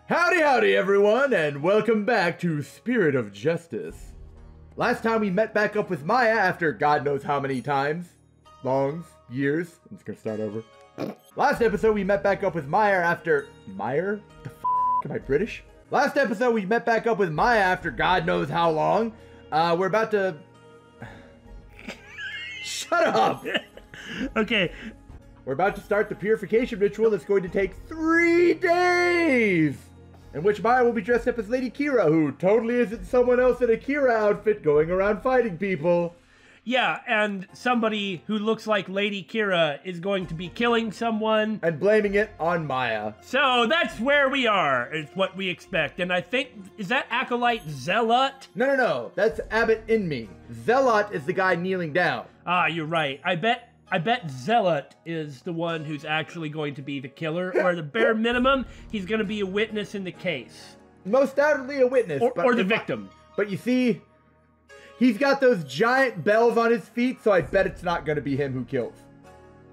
Howdy, howdy, everyone, and welcome back to Spirit of Justice. Last time we met back up with Maya after God knows how many times. Years. I'm just gonna start over. Last episode we met back up with Maya after... Meyer? The f***? Am I British? Last episode we met back up with Maya after God knows how long. We're about to... Shut up! Okay. We're about to start the Purification Ritual that's going to take 3 days! In which Maya will be dressed up as Lady Kira, who totally isn't someone else in a Kira outfit going around fighting people. Yeah, and somebody who looks like Lady Kira is going to be killing someone. And blaming it on Maya. So that's where we are, is what we expect. And I think, is that Acolyte Zealot? No, that's Abbot in me. Zealot is the guy kneeling down. Ah, you're right. I bet Zealot is the one who's actually going to be the killer, or the bare minimum, he's going to be a witness in the case. Most undoubtedly a witness. Or the victim. But you see, he's got those giant bells on his feet, so I bet it's not going to be him who kills.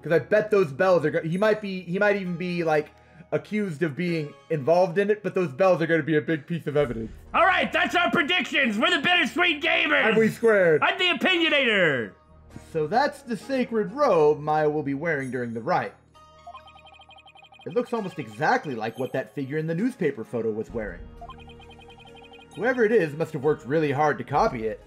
Because I bet those bells are he might even be, like, accused of being involved in it, but those bells are going to be a big piece of evidence. All right, that's our predictions. We're the Bittersweet Gamers. And we squared. I'm the Opinionator. So that's the sacred robe Maya will be wearing during the rite. It looks almost exactly like what that figure in the newspaper photo was wearing. Whoever it is must have worked really hard to copy it.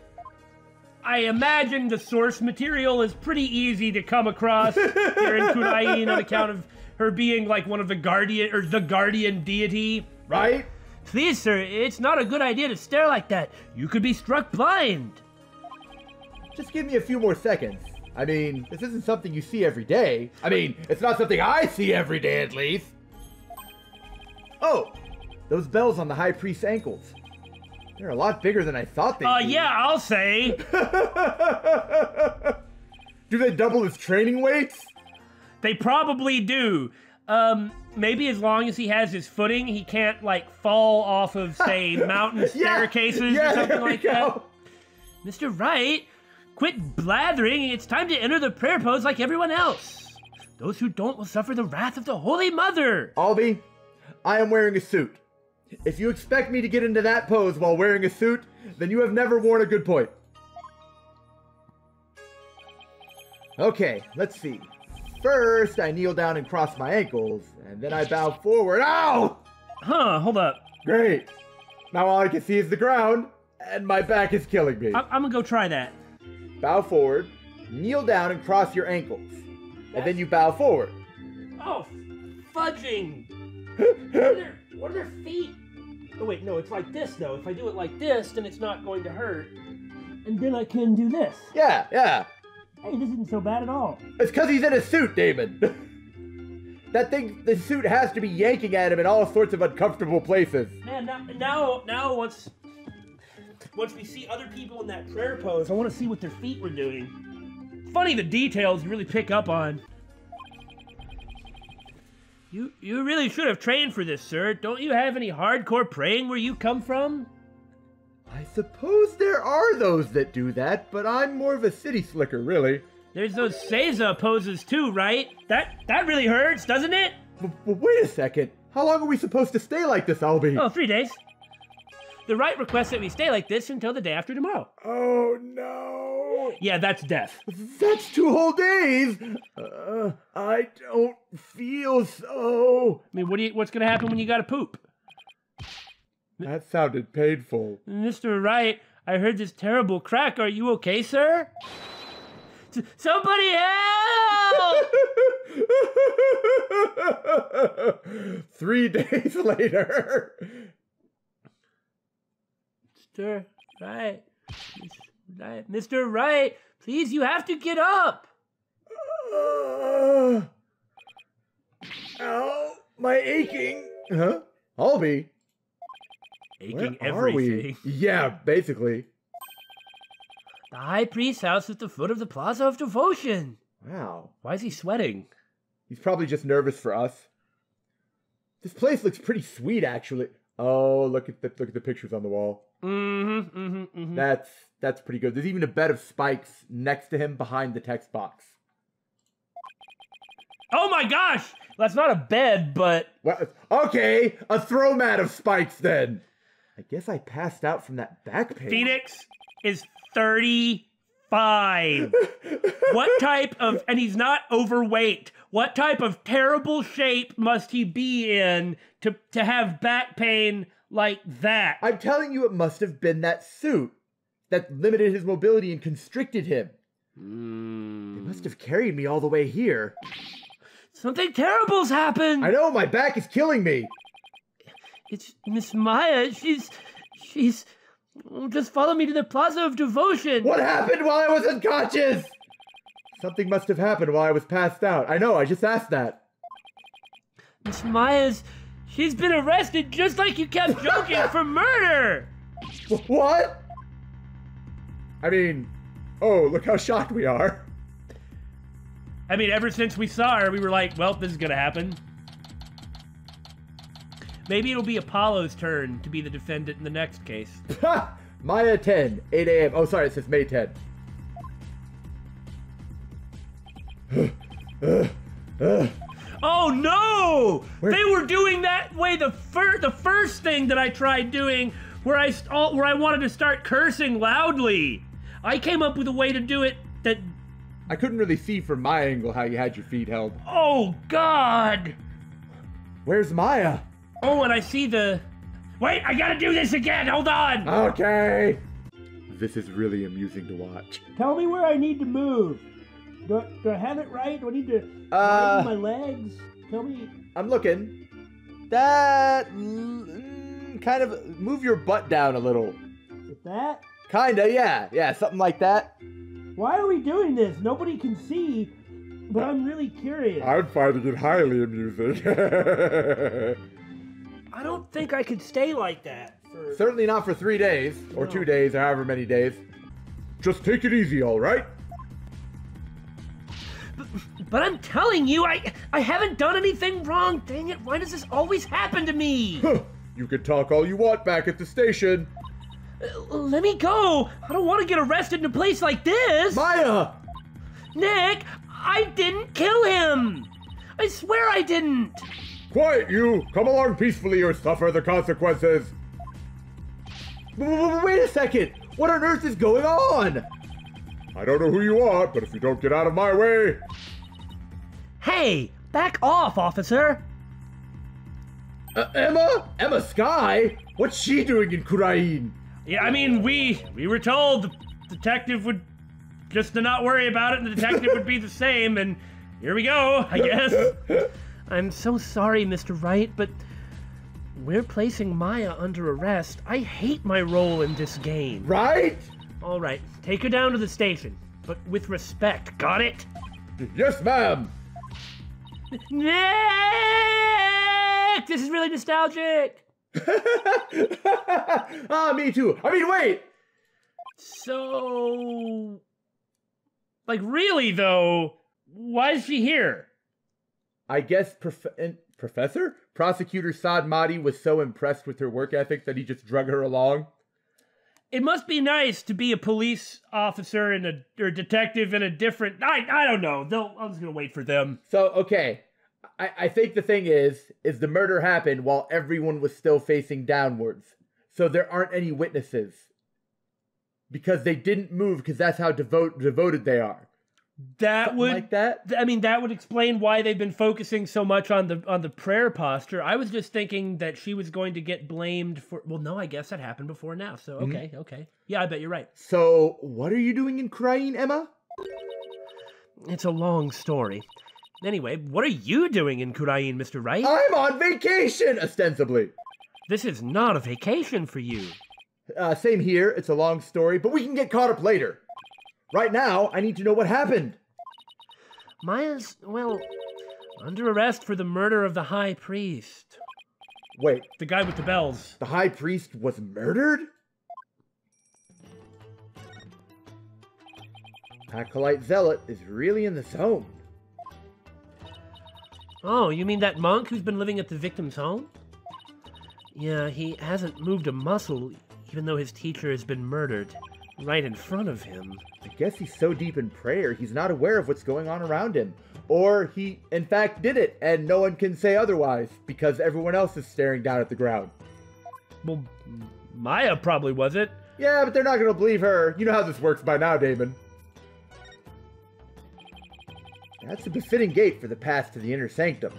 I imagine the source material is pretty easy to come across here in Kunain on account of her being like one of the guardian, or the guardian deity. Right? Please, sir, it's not a good idea to stare like that. You could be struck blind. Just give me a few more seconds. I mean, this isn't something you see every day. I mean, it's not something I see every day, at least. Oh, those bells on the High Priest's ankles. They're a lot bigger than I thought they'd be. Yeah, I'll say. Do they double as training weights? They probably do. Maybe as long as he has his footing, he can't, like, fall off of, say, mountain staircases or something like that. Mr. Wright, quit blathering. It's time to enter the prayer pose like everyone else. Those who don't will suffer the wrath of the Holy Mother. Albie, I am wearing a suit. If you expect me to get into that pose while wearing a suit, then you have never worn a good point. Okay, let's see. First, I kneel down and cross my ankles, and then I bow forward. Ow! Huh, hold up. Great. Now all I can see is the ground, and my back is killing me. I'm gonna go try that. Bow forward, kneel down and cross your ankles. And then you bow forward. Oh, fudging! What are their feet? Oh wait, no, it's like this though. If I do it like this, then it's not going to hurt. And then I can do this. Yeah. Hey, this isn't so bad at all. It's because he's in a suit, Daymon. That thing, the suit has to be yanking at him in all sorts of uncomfortable places. Man, now once we see other people in that prayer pose, I want to see what their feet were doing. Funny the details you really pick up on. You really should have trained for this, sir. Don't you have any hardcore praying where you come from? I suppose there are those that do that, but I'm more of a city slicker, really. There's those Seiza poses too, right? That really hurts, doesn't it? Wait a second. How long are we supposed to stay like this, Albie? Oh, 3 days. The rite requests that we stay like this until the day after tomorrow. Oh, no. Yeah, that's death. That's 2 whole days. I don't feel so. I mean, what's gonna happen when you gotta poop? That sounded painful. Mr. Wright, I heard this terrible crack. Are you okay, sir? Somebody help! 3 days later. Mr. Wright, Mr. Wright, please, you have to get up. Ow, my aching. Huh? Albie? Aching Where everything. are we? Yeah, basically. The High Priest's house at the foot of the Plaza of Devotion. Wow. Why is he sweating? He's probably just nervous for us. This place looks pretty sweet, actually. Oh, look at the pictures on the wall. That's pretty good. There's even a bed of spikes next to him behind the text box. Oh my gosh! That's not a bed, but... Well, okay, a throw mat of spikes then. I guess I passed out from that back pain. Phoenix is 35. What type of... And he's not overweight. What type of terrible shape must he be in to have back pain like that? I'm telling you, it must have been that suit that limited his mobility and constricted him. They must have carried me all the way here. Something terrible's happened. I know, my back is killing me. It's Miss Maya. She's just followed me to the Plaza of Devotion. What happened while I was unconscious? Something must have happened while I was passed out. I know, I just asked that. Miss Maya's... She's been arrested just like you kept joking for murder. What? I mean, oh, look how shocked we are. I mean, ever since we saw her, we were like, well, this is gonna happen. Maybe it'll be Apollo's turn to be the defendant in the next case. Ha! Maya 10, 8 a.m. Oh, sorry, it says May 10. Oh no! They were doing that way the first thing that I tried doing, where I wanted to start cursing loudly. I came up with a way to do it that... I couldn't really see from my angle how you had your feet held. Oh God! Where's Maya? Oh, and I see the... Wait, I gotta do this again, hold on! Okay! This is really amusing to watch. Tell me where I need to move. Do I have it right? Do I need to widen my legs? Tell me... I'm looking. That... kind of... Move your butt down a little. With that? Kinda, yeah. Yeah, something like that. Why are we doing this? Nobody can see, but I'm really curious. I'm finding it highly amusing. I don't think I could stay like that. Certainly not for 3 days, or 2 days, or however many days. Just take it easy, all right? But I'm telling you, I haven't done anything wrong. Dang it, why does this always happen to me? You can talk all you want back at the station. Let me go. I don't want to get arrested in a place like this. Maya! Nick, I didn't kill him. I swear I didn't. Quiet, you! Come along peacefully or suffer the consequences. Wait a second! What on earth is going on? I don't know who you are, but if you don't get out of my way... Hey, back off, officer. Emma? Emma Sky? What's she doing in Kurain? Yeah, I mean, we were told the detective would just to not worry about it, and the detective would be the same, and here we go, I guess. I'm so sorry, Mr. Wright, but we're placing Maya under arrest. I hate my role in this game. Right? All right, take her down to the station, but with respect, got it? Yes, ma'am. Nick! This is really nostalgic. Ah, me too. I mean, wait. So, like, really though, why is she here? I guess Prosecutor Saad Mahdi was so impressed with her work ethic that he just drug her along. It must be nice to be a police officer or detective in a different... I don't know. I'm just gonna wait for them. So, okay. I think the thing is the murder happened while everyone was still facing downwards. So there aren't any witnesses. Because they didn't move, because that's how devoted they are. That would... like that? I mean, that would explain why they've been focusing so much on the prayer posture. I was just thinking that she was going to get blamed for... Well, no, I guess that happened before now. So, okay, okay. Yeah, I bet you're right. So, what are you doing in Krain, Emma? It's a long story. Anyway, what are you doing in Kurain, Mr. Wright? I'm on vacation, ostensibly. This is not a vacation for you. Same here. It's a long story, but we can get caught up later. Right now, I need to know what happened. Maya's, well, under arrest for the murder of the High Priest. Wait. The guy with the bells. The High Priest was murdered? Acolyte Zealot is really in the zone. Oh, you mean that monk who's been living at the victim's home? Yeah, he hasn't moved a muscle, even though his teacher has been murdered right in front of him. I guess he's so deep in prayer, he's not aware of what's going on around him. Or he, in fact, did it, and no one can say otherwise, because everyone else is staring down at the ground. Well, Maya probably was it. Yeah, but they're not gonna believe her. You know how this works by now, Daymon. That's a befitting gate for the path to the inner sanctum.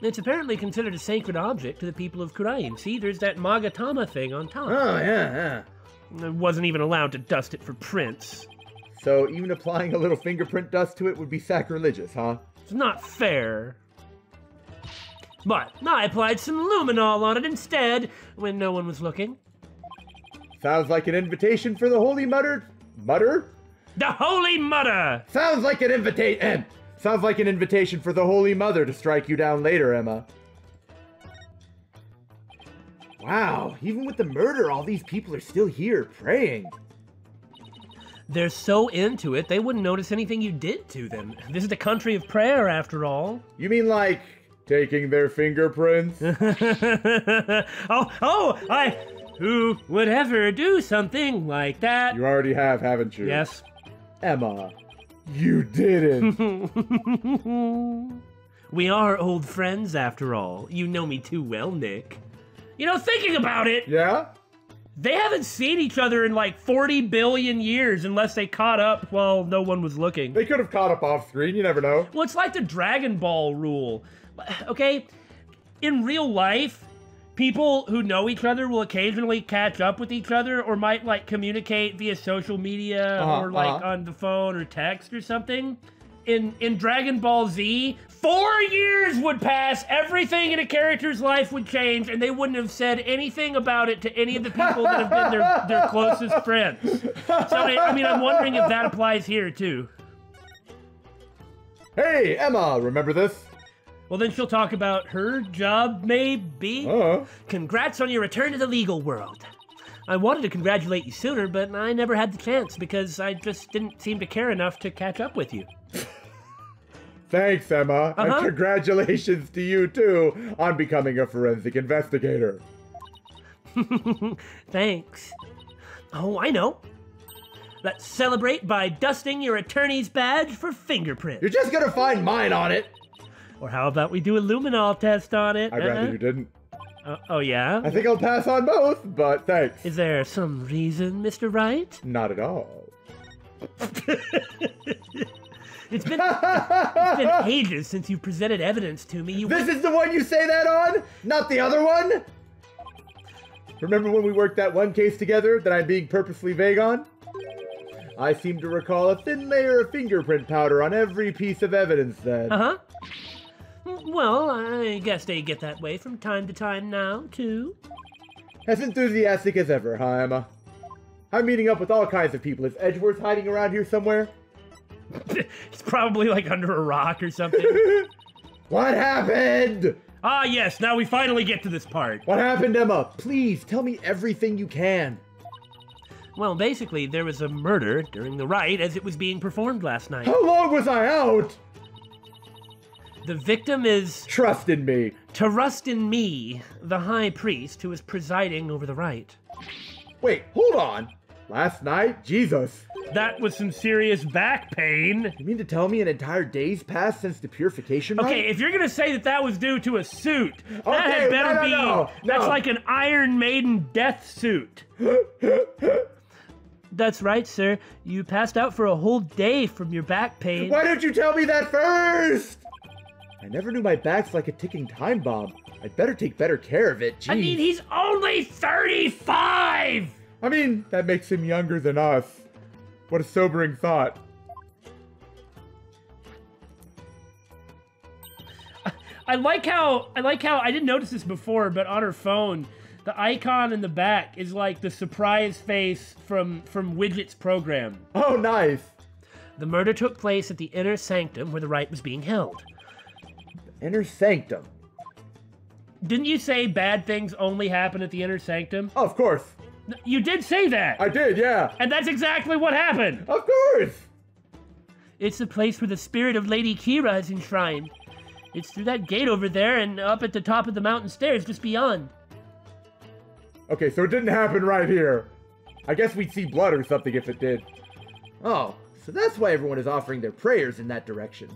It's apparently considered a sacred object to the people of Kurain. See, there's that Magatama thing on top. Oh, yeah. I wasn't even allowed to dust it for prints. So even applying a little fingerprint dust to it would be sacrilegious, huh? It's not fair. But I applied some luminol on it instead when no one was looking. Sounds like an invitation for the Holy Mudder. Mudder? The Holy Mudder! Sounds like an invitation for the Holy Mother to strike you down later, Emma. Wow, even with the murder, all these people are still here, praying. They're so into it, they wouldn't notice anything you did to them. This is the country of prayer, after all. You mean like taking their fingerprints? Who would ever do something like that? You already have, haven't you? Yes. Emma, you didn't. We are old friends, after all. You know me too well, Nick. You know, thinking about it... Yeah? They haven't seen each other in like 40 billion years unless they caught up while no one was looking. They could have caught up off screen, you never know. Well, it's like the Dragon Ball rule. Okay? In real life, people who know each other will occasionally catch up with each other or might like communicate via social media or like on the phone or text or something. In Dragon Ball Z, 4 years would pass, everything in a character's life would change, and they wouldn't have said anything about it to any of the people that have been their closest friends. So, I mean, I'm wondering if that applies here, too. Hey, Emma, remember this? Well, then she'll talk about her job, maybe? Congrats on your return to the legal world. I wanted to congratulate you sooner, but I never had the chance because I just didn't seem to care enough to catch up with you. Thanks, Emma, and congratulations to you, too, on becoming a forensic investigator. Thanks. Oh, I know. Let's celebrate by dusting your attorney's badge for fingerprints. You're just gonna find mine on it! Or how about we do a luminol test on it? I'd rather you didn't. Oh, yeah? I think I'll pass on both, but thanks. Is there some reason, Mr. Wright? Not at all. It's been ages since you presented evidence to me. This is the one you say that on? Not the other one? Remember when we worked that one case together that I'm being purposely vague on? I seem to recall a thin layer of fingerprint powder on every piece of evidence then. Well, I guess they get that way from time to time now, too. As enthusiastic as ever, huh, Emma? I'm meeting up with all kinds of people. Is Edgeworth hiding around here somewhere? It's probably like under a rock or something. What happened? Ah, yes, now we finally get to this part. What happened, Emma? Please, tell me everything you can. Well, basically, there was a murder during the rite as it was being performed last night. How long was I out? The victim is... Trust in me. Trust in me, the high priest who is presiding over the rite. Wait, hold on. Last night? Jesus. That was some serious back pain. You mean to tell me an entire day's passed since the purification rite? Okay, if you're gonna say that was due to a suit, that had better be... No. That's like an Iron Maiden death suit. That's right, sir. You passed out for a whole day from your back pain. Why didn't you tell me that first? I never knew my back's like a ticking time bomb. I'd better take better care of it, jeez. I mean, he's only 35! I mean, that makes him younger than us. What a sobering thought. I like how I didn't notice this before, but on her phone, the icon in the back is like the surprise face from Widget's program. Oh, nice. The murder took place at the inner sanctum where the rite was being held. Inner sanctum? Didn't you say bad things only happen at the inner sanctum? Oh, of course. You did say that. I did, yeah. And that's exactly what happened. Of course. It's the place where the spirit of Lady Kira is enshrined. It's through that gate over there and up at the top of the mountain stairs just beyond. Okay, so it didn't happen right here. I guess we'd see blood or something if it did. Oh, So that's why everyone is offering their prayers in that direction.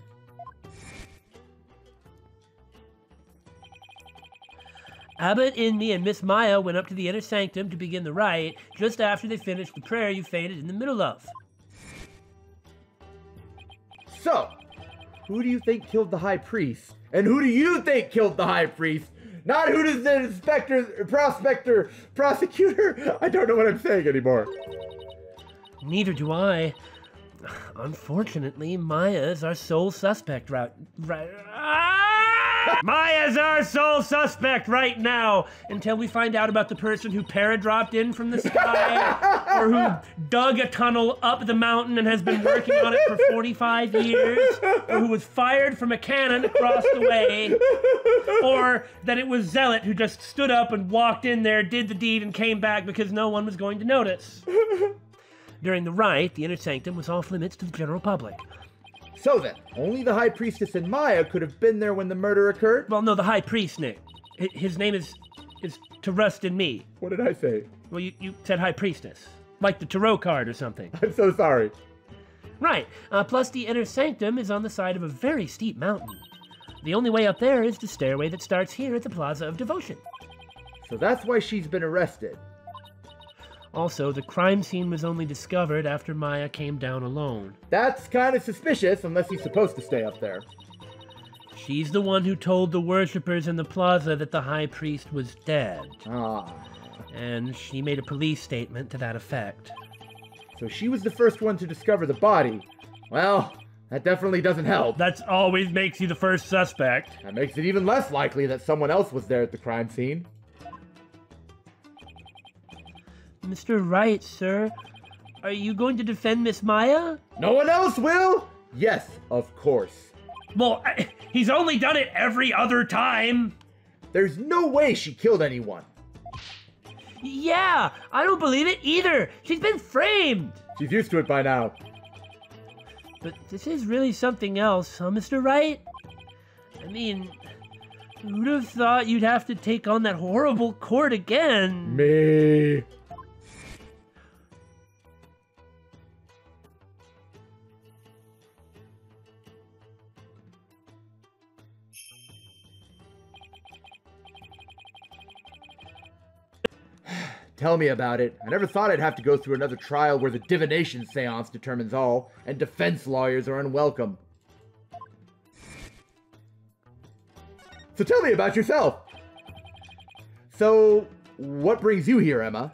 Abbott, Indy, and Miss Maya went up to the inner sanctum to begin the rite just after they finished the prayer you fainted in the middle of. So, who do you think killed the High Priest? And who do you think killed the High Priest? Not who does the prosecutor? I don't know what I'm saying anymore. Neither do I. Unfortunately, Maya's our sole suspect Maya's our sole suspect right now, until we find out about the person who paradropped in from the sky, or who dug a tunnel up the mountain and has been working on it for 45 years, or who was fired from a cannon across the way, or that it was Zealot who just stood up and walked in there, did the deed, and came back because no one was going to notice. During the rite, the inner sanctum was off limits to the general public. So then, only the High Priestess and Maya could have been there when the murder occurred? Well, no, the High Priest, Nick. His name is to rust in me. What did I say? Well, you said High Priestess. Like the tarot card or something. I'm so sorry. Right. Plus, the inner sanctum is on the side of a very steep mountain. The only way up there is the stairway that starts here at the Plaza of Devotion. So that's why she's been arrested. Also, the crime scene was only discovered after Maya came down alone. That's kind of suspicious, unless he's supposed to stay up there. She's the one who told the worshippers in the plaza that the High Priest was dead. Ah. And she made a police statement to that effect. So she was the first one to discover the body. Well, that definitely doesn't help. That always makes you the first suspect. That makes it even less likely that someone else was there at the crime scene. Mr. Wright, sir, are you going to defend Miss Maya? No one else will? Yes, of course. Well, he's only done it every other time. There's no way she killed anyone. Yeah, I don't believe it either. She's been framed. She's used to it by now. But this is really something else, huh, Mr. Wright? I mean, who'd have thought you'd have to take on that horrible court again? Me. Tell me about it. I never thought I'd have to go through another trial where the divination seance determines all, and defense lawyers are unwelcome. So tell me about yourself. So, what brings you here, Emma?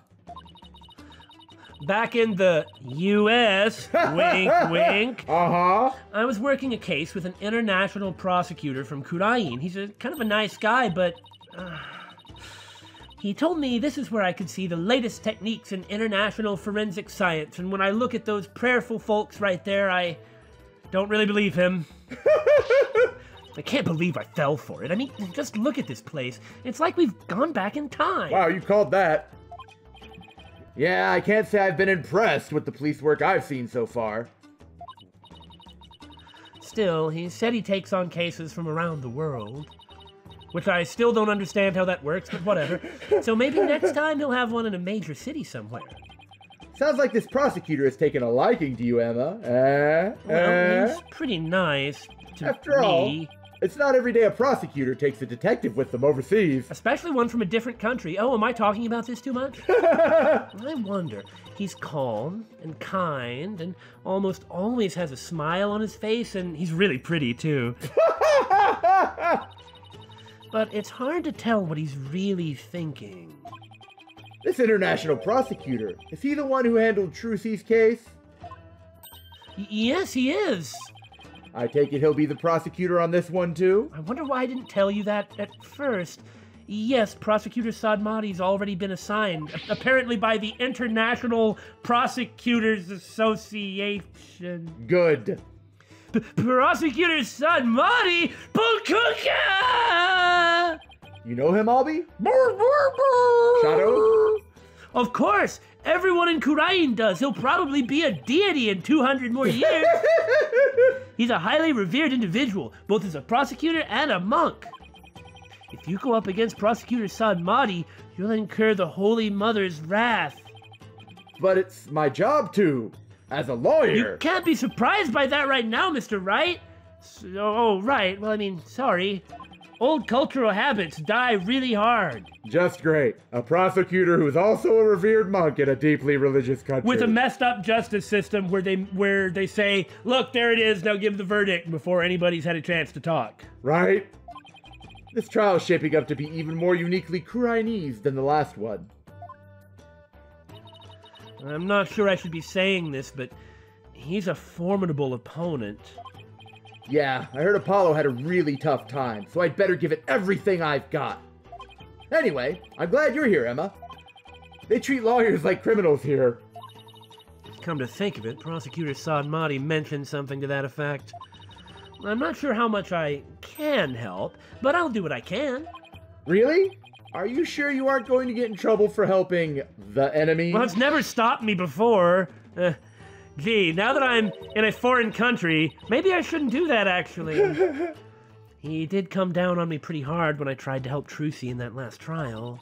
Back in the U.S., wink, wink. Uh-huh. I was working a case with an international prosecutor from Kurain. He's kind of a nice guy, but... he told me this is where I could see the latest techniques in international forensic science, and when I look at those prayerful folks right there, I don't really believe him. I can't believe I fell for it. I mean, just look at this place. It's like we've gone back in time. Wow, you called that. Yeah, I can't say I've been impressed with the police work I've seen so far. Still, he said he takes on cases from around the world. Which I still don't understand how that works, but whatever. So maybe next time he'll have one in a major city somewhere. Sounds like this prosecutor has taken a liking to you, Emma. Well, he's pretty nice to After all, it's not every day a prosecutor takes a detective with them overseas. Especially one from a different country. Oh, am I talking about this too much? I wonder. He's calm and kind and almost always has a smile on his face, and he's really pretty, too. But it's hard to tell what he's really thinking. This international prosecutor, is he the one who handled Trucy's case? Yes, he is. I take it he'll be the prosecutor on this one, too? I wonder why I didn't tell you that at first. Yes, Prosecutor Sadmati's already been assigned, apparently by the International Prosecutors Association. Good. Prosecutor Sadmati Pulkuka! You know him, Albie? Shadow? Of course! Everyone in Kurain does. He'll probably be a deity in 200 more years. He's a highly revered individual, both as a prosecutor and a monk. If you go up against Prosecutor Sadmati, you'll incur the Holy Mother's wrath. But it's my job to. as a lawyer. You can't be surprised by that right now, Mr. Wright. Oh, right. Well, I mean, sorry. Old cultural habits die really hard. Just great. A prosecutor who's also a revered monk in a deeply religious country. With a messed up justice system where they say, look, there it is, now give the verdict before anybody's had a chance to talk. Right? This trial's shaping up to be even more uniquely Chinese than the last one. I'm not sure I should be saying this, but he's a formidable opponent. Yeah, I heard Apollo had a really tough time, so I'd better give it everything I've got. Anyway, I'm glad you're here, Emma. They treat lawyers like criminals here. Come to think of it, Prosecutor Sadmati mentioned something to that effect. I'm not sure how much I can help, but I'll do what I can. Really? Are you sure you aren't going to get in trouble for helping the enemy? Well, it's never stopped me before. Gee, now that I'm in a foreign country, maybe I shouldn't do that, actually. He did come down on me pretty hard when I tried to help Trucy in that last trial.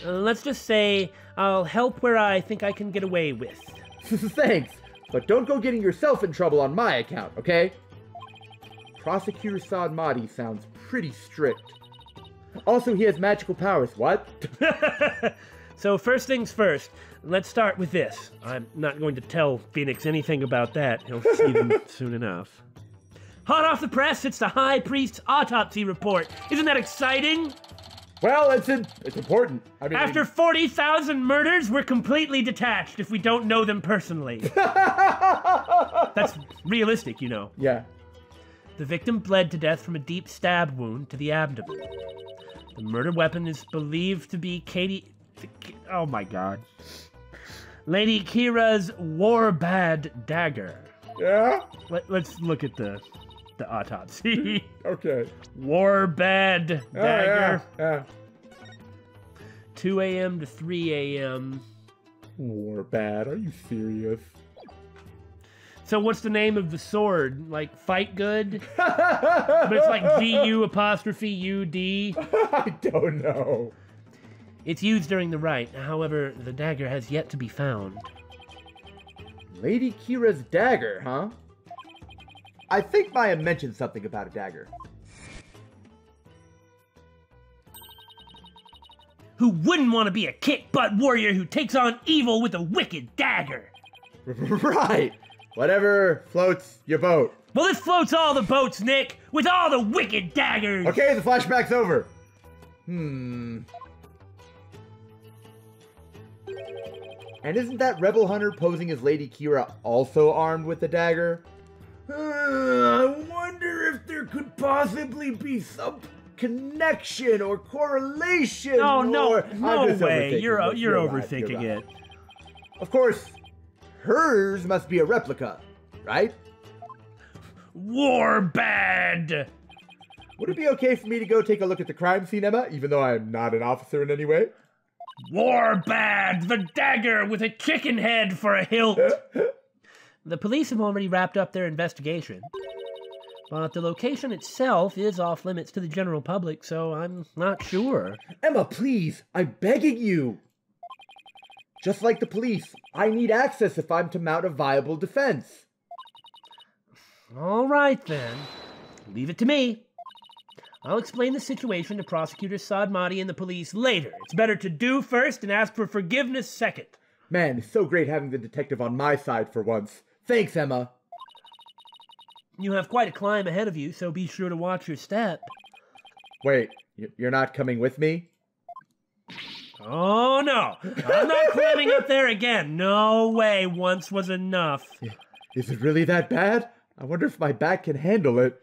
Let's just say I'll help where I think I can get away with. Thanks, but don't go getting yourself in trouble on my account, okay? Prosecutor Sadmati sounds pretty strict. Also, he has magical powers, what? So first things first, let's start with this. I'm not going to tell Phoenix anything about that. He'll see them soon enough. Hot off the press, it's the High Priest's autopsy report. Isn't that exciting? Well, it's important. I mean, after 40,000 murders, we're completely detached if we don't know them personally. That's realistic, you know. Yeah. The victim bled to death from a deep stab wound to the abdomen. The murder weapon is believed to be oh my god. Lady Kira's warbad dagger. Yeah? Let's look at the autopsy. Okay. Warbad dagger. Yeah. 2 a.m. to 3 a.m. Warbad, are you serious? So what's the name of the sword? Like, Fight Good? But it's like G-U''UD? I don't know. It's used during the rite. However, the dagger has yet to be found. Lady Kira's dagger, huh? I think Maya mentioned something about a dagger. Who wouldn't want to be a kick-butt warrior who takes on evil with a wicked dagger? Right. Whatever floats your boat. Well, this floats all the boats, Nick, with all the wicked daggers. Okay, the flashback's over. And isn't that rebel hunter posing as Lady Kira also armed with the dagger? I wonder if there could possibly be some connection or correlation. Oh, no or... way. You're overthinking it. Of course, hers must be a replica, right? Warbad! Would it be okay for me to go take a look at the crime scene, Emma, even though I'm not an officer in any way? Warbad! The dagger with a chicken head for a hilt! The police have already wrapped up their investigation. But the location itself is off limits to the general public, so I'm not sure. Emma, please! I'm begging you! Just like the police, I need access if I'm to mount a viable defense. All right, then. Leave it to me. I'll explain the situation to Prosecutor Sadmati and the police later. It's better to do first and ask for forgiveness second. Man, it's so great having the detective on my side for once. Thanks, Emma. You have quite a climb ahead of you, so be sure to watch your step. Wait, you're not coming with me? Oh, no. I'm not climbing up there again. No way. Once was enough. Is it really that bad? I wonder if my back can handle it.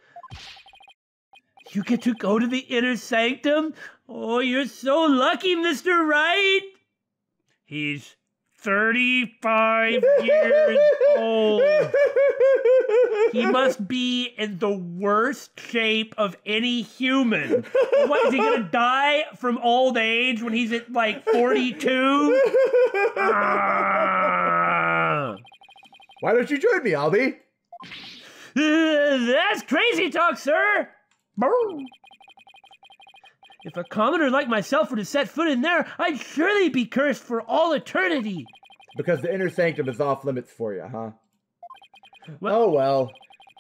You get to go to the inner sanctum? Oh, you're so lucky, Mr. Wright. He's 35 years old. He must be in the worst shape of any human. What, is he gonna die from old age when he's at like 42? Why don't you join me, Albie? That's crazy talk, sir. If a commoner like myself were to set foot in there, I'd surely be cursed for all eternity. Because the inner sanctum is off limits for you, huh? Well, oh well.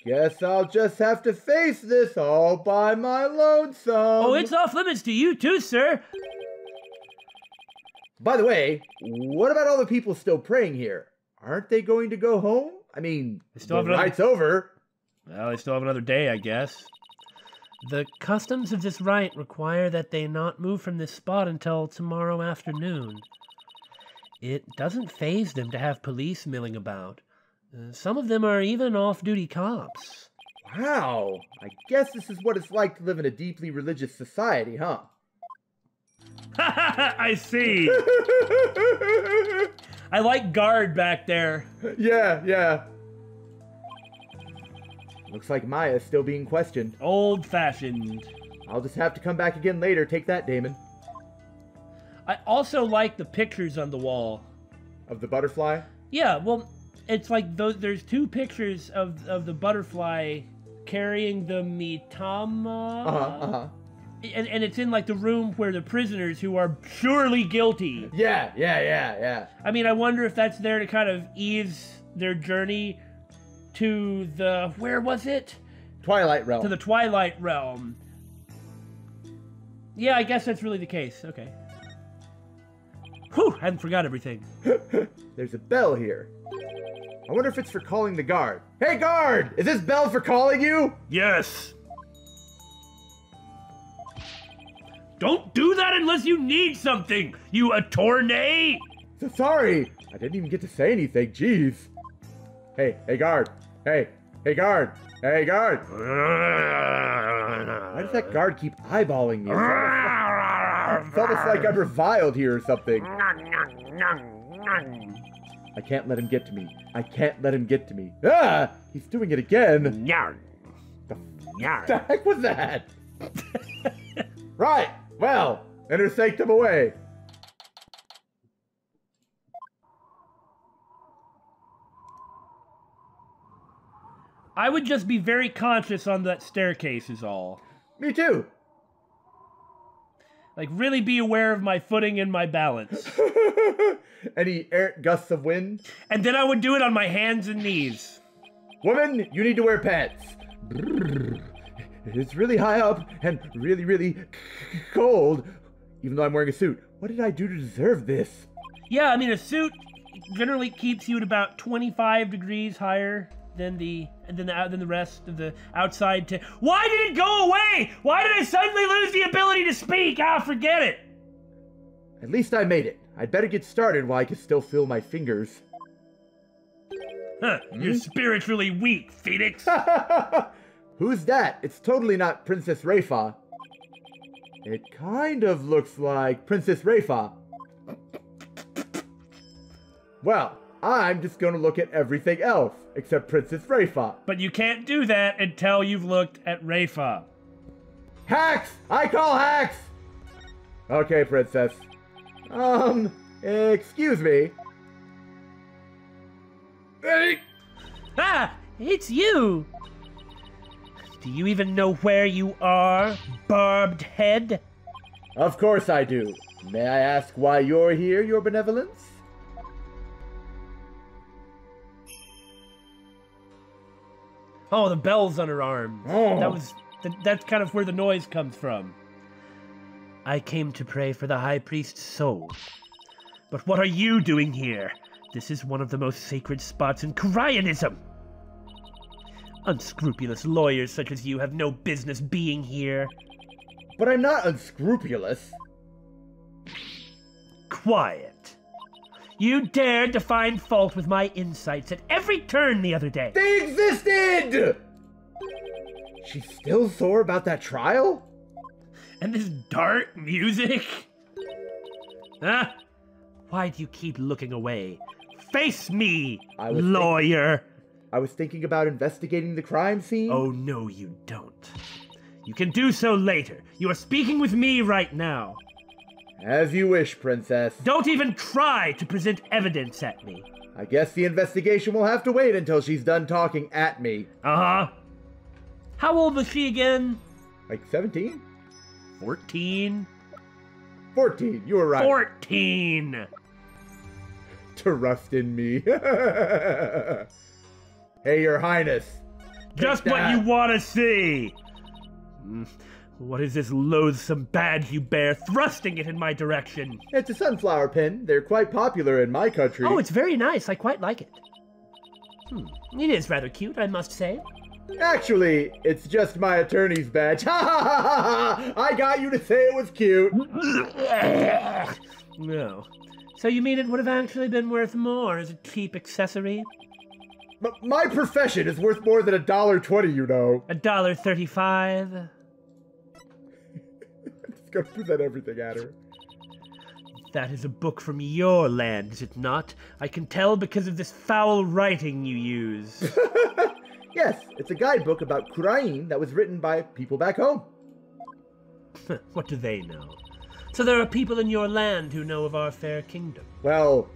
Guess I'll just have to face this all by my lonesome. Oh, it's off limits to you too, sir. By the way, what about all the people still praying here? Aren't they going to go home? I mean, the rite's over. Well, they still have another day, I guess. The customs of this rite require that they not move from this spot until tomorrow afternoon. It doesn't faze them to have police milling about. Some of them are even off-duty cops. Wow, I guess this is what it's like to live in a deeply religious society, huh? I see. I like guard back there. Yeah. Looks like Maya's still being questioned. Old-fashioned. I'll just have to come back again later. Take that, Daymon. I also like the pictures on the wall. Of the butterfly? Yeah, well, it's like there's two pictures of the butterfly carrying the mitama. And it's in like the room where the prisoners who are surely guilty. Yeah. I mean, I wonder if that's there to kind of ease their journey to the, where was it? Twilight Realm. To the Twilight Realm. Yeah, I guess that's really the case. Okay. Whew, I hadn't forgot everything. There's a bell here. I wonder if it's for calling the guard. Hey, guard! Is this bell for calling you? Yes. Don't do that unless you need something, you attorney! So sorry! I didn't even get to say anything, jeez. Hey, guard! Hey, guard! Hey, guard! Why does that guard keep eyeballing me? It's almost like I'm reviled here or something. I can't let him get to me. Ah! He's doing it again! The heck was that? Right! Well, enter sanctum away. I would just be very conscious on that staircase is all. Me too. Like, really be aware of my footing and my balance. Any errant gusts of wind? And then I would do it on my hands and knees. Woman, you need to wear pants. It's really high up and really cold, even though I'm wearing a suit. What did I do to deserve this? Yeah, I mean, a suit generally keeps you at about 25 degrees higher than the rest of the outside. Why did it go away? Why did I suddenly lose the ability to speak? Ah, forget it. At least I made it. I'd better get started while I can still feel my fingers. Huh, you're spiritually weak, Phoenix. Who's that? It's totally not Princess Rayfa. It kind of looks like Princess Rayfa. Well, I'm just gonna look at everything else except Princess Rayfa. But you can't do that until you've looked at Rayfa. Hacks! I call hacks! Okay, Princess. Excuse me. Hey! Ah, it's you! Do you even know where you are, barbed head? Of course I do. May I ask why you're here, your benevolence? Oh, the bell's on her arm. Oh. That's kind of where the noise comes from. I came to pray for the High Priest's soul. But what are you doing here? This is one of the most sacred spots in Cryanism. Unscrupulous lawyers such as you have no business being here. But I'm not unscrupulous. Quiet. You dared to find fault with my insights at every turn the other day. They existed! She's still sore about that trial? And this dark music? Ah, why do you keep looking away? Face me, lawyer! I was thinking about investigating the crime scene. Oh, no, you don't. You can do so later. You are speaking with me right now. As you wish, Princess. Don't even try to present evidence at me. I guess the investigation will have to wait until she's done talking at me. Uh-huh. How old was she again? Like 17? 14? 14, you were right. 14! Trust in me. Hey, Your Highness. Just what you want to see! What is this loathsome badge you bear, thrusting it in my direction? It's a sunflower pin. They're quite popular in my country. Oh, it's very nice. I quite like it. It is rather cute, I must say. Actually, it's just my attorney's badge. Ha ha ha ha! I got you to say it was cute. No. So you mean it would have actually been worth more as a cheap accessory? But my profession is worth more than $1.20, you know. $1.35? I'm just gonna present everything at her. That is a book from your land, is it not? I can tell because of this foul writing you use. Yes, it's a guidebook about Kurain that was written by people back home. What do they know? So there are people in your land who know of our fair kingdom? Well,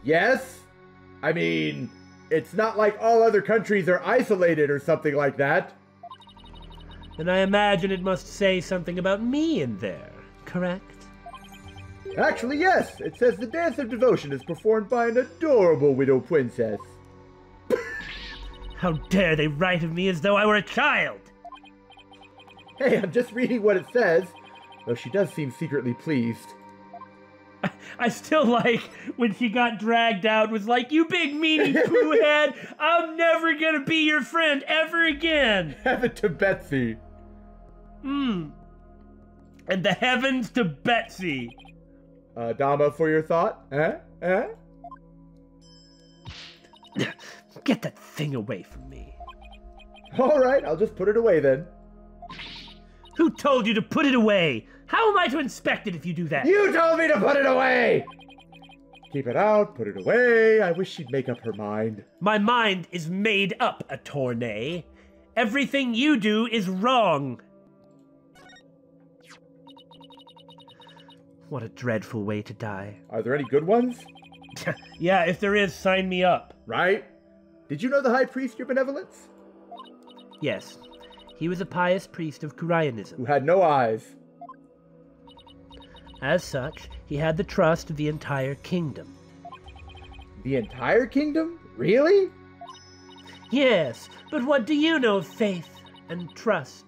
yes. I mean, it's not like all other countries are isolated or something like that. Then I imagine it must say something about me in there, correct? Actually, yes. It says the dance of devotion is performed by an adorable widow princess. How dare they write of me as though I were a child? Hey, I'm just reading what it says, though she does seem secretly pleased. I still like when she got dragged out, was like, you big meanie poo head, I'm never gonna be your friend ever again. Heaven to Betsy. And the heavens to Betsy. Dama, for your thought? Get that thing away from me. All right, I'll just put it away then. Who told you to put it away? How am I to inspect it if you do that? You told me to put it away! Keep it out, put it away. I wish she'd make up her mind. My mind is made up, Attorney. Everything you do is wrong. What a dreadful way to die. Are there any good ones? Yeah, if there is, sign me up. Right? Did you know the High Priest, your benevolence? Yes. He was a pious priest of Kuraianism. Who had no eyes. As such, he had the trust of the entire kingdom. The entire kingdom? Really? Yes, but what do you know of faith and trust?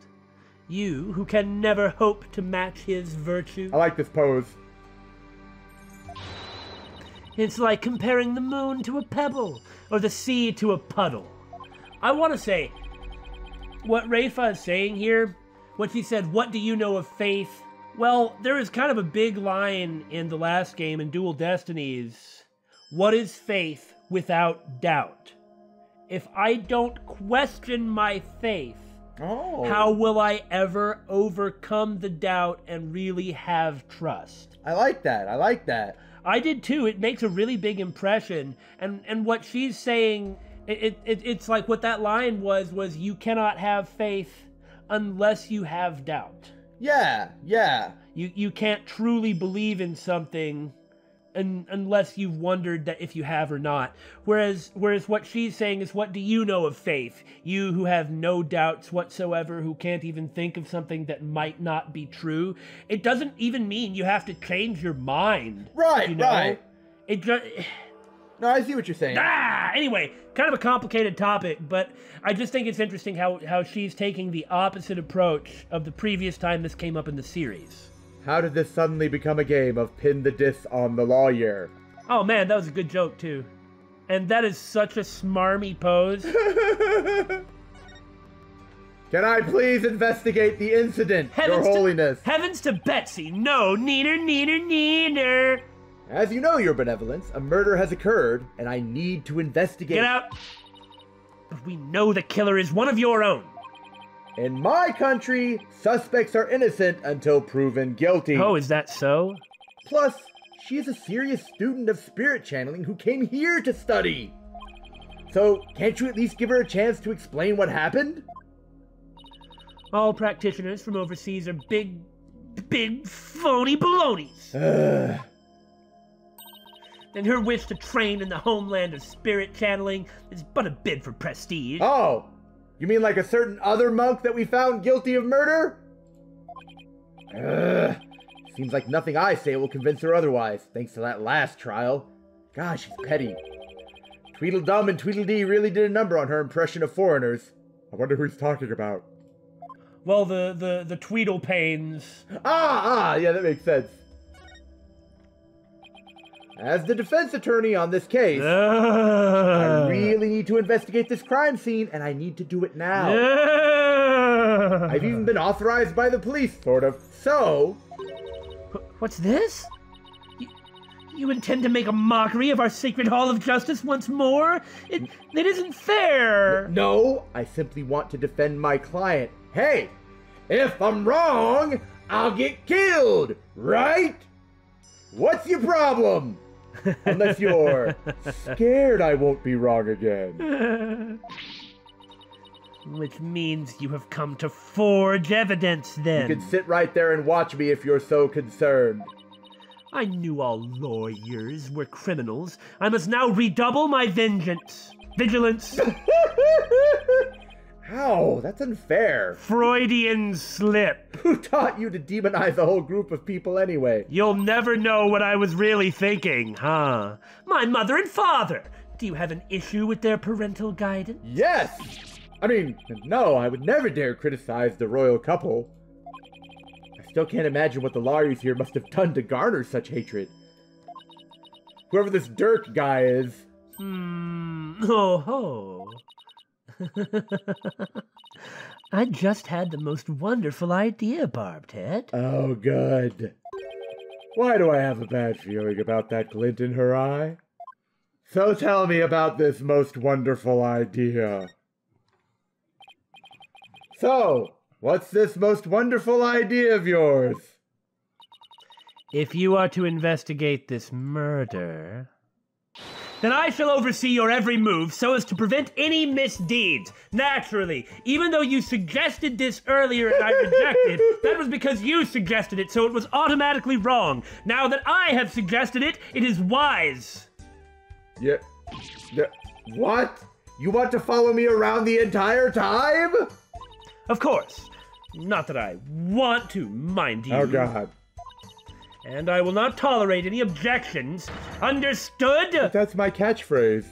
You, who can never hope to match his virtue. I like this pose. It's like comparing the moon to a pebble, or the sea to a puddle. I want to say, what Rayfa is saying here, when she said, what do you know of faith? Well, there is kind of a big line in the last game in Dual Destinies. What is faith without doubt? If I don't question my faith, how will I ever overcome the doubt and really have trust? I like that. I like that. I did too. It makes a really big impression. And what she's saying, it's like what that line was you cannot have faith unless you have doubt. Yeah, yeah. You can't truly believe in something unless you've wondered that if you have or not. Whereas what she's saying is, what do you know of faith? You who have no doubts whatsoever, who can't even think of something that might not be true. It doesn't even mean you have to change your mind. Right, you know? right. It just... No, I see what you're saying. Anyway, kind of a complicated topic, but I just think it's interesting how she's taking the opposite approach of the previous time this came up in the series. How did this suddenly become a game of pin the diss on the lawyer? Oh man, that was a good joke too. And that is such a smarmy pose. Can I please investigate the incident, Your Holiness? Heavens to Betsy, no, neener, neener, neener. As you know, Your Benevolence, a murder has occurred, and I need to investigate. Get out! But we know the killer is one of your own. In my country, suspects are innocent until proven guilty. Oh, is that so? Plus, she is a serious student of spirit channeling who came here to study. So, can't you at least give her a chance to explain what happened? All practitioners from overseas are big phony balonies. And her wish to train in the homeland of spirit channeling is but a bid for prestige. Oh, you mean like a certain other monk that we found guilty of murder? Seems like nothing I say will convince her otherwise, thanks to that last trial. Gosh, she's petty. Tweedledum and Tweedledee really did a number on her impression of foreigners. I wonder who he's talking about. Well, the Tweedlepanes. Yeah, that makes sense. As the defense attorney on this case, I really need to investigate this crime scene, and I need to do it now. I've even been authorized by the police, sort of. So... What's this? You intend to make a mockery of our sacred Hall of Justice once more? It isn't fair! No, I simply want to defend my client. Hey, if I'm wrong, I'll get killed, right? What's your problem? Unless you're scared I won't be wrong again. Which means you have come to forge evidence, then. You can sit right there and watch me if you're so concerned. I knew all lawyers were criminals. I must now redouble my vigilance. How? That's unfair. Freudian slip. Who taught you to demonize a whole group of people anyway? You'll never know what I was really thinking, huh? My mother and father. Do you have an issue with their parental guidance? Yes! I mean, no, I would never dare criticize the royal couple. I still can't imagine what the lawyers here must have done to garner such hatred. Whoever this Dirk guy is. Oh. I just had the most wonderful idea, Barbed Head. Oh, good. Why do I have a bad feeling about that glint in her eye? So tell me about this most wonderful idea. So, what's this most wonderful idea of yours? If you are to investigate this murder, then I shall oversee your every move so as to prevent any misdeeds. Naturally, even though you suggested this earlier and I rejected, that was because you suggested it, so it was automatically wrong. Now that I have suggested it, it is wise. Yeah. What? You want to follow me around the entire time? Of course. Not that I want to, mind you. Oh, God. And I will not tolerate any objections. Understood? But that's my catchphrase.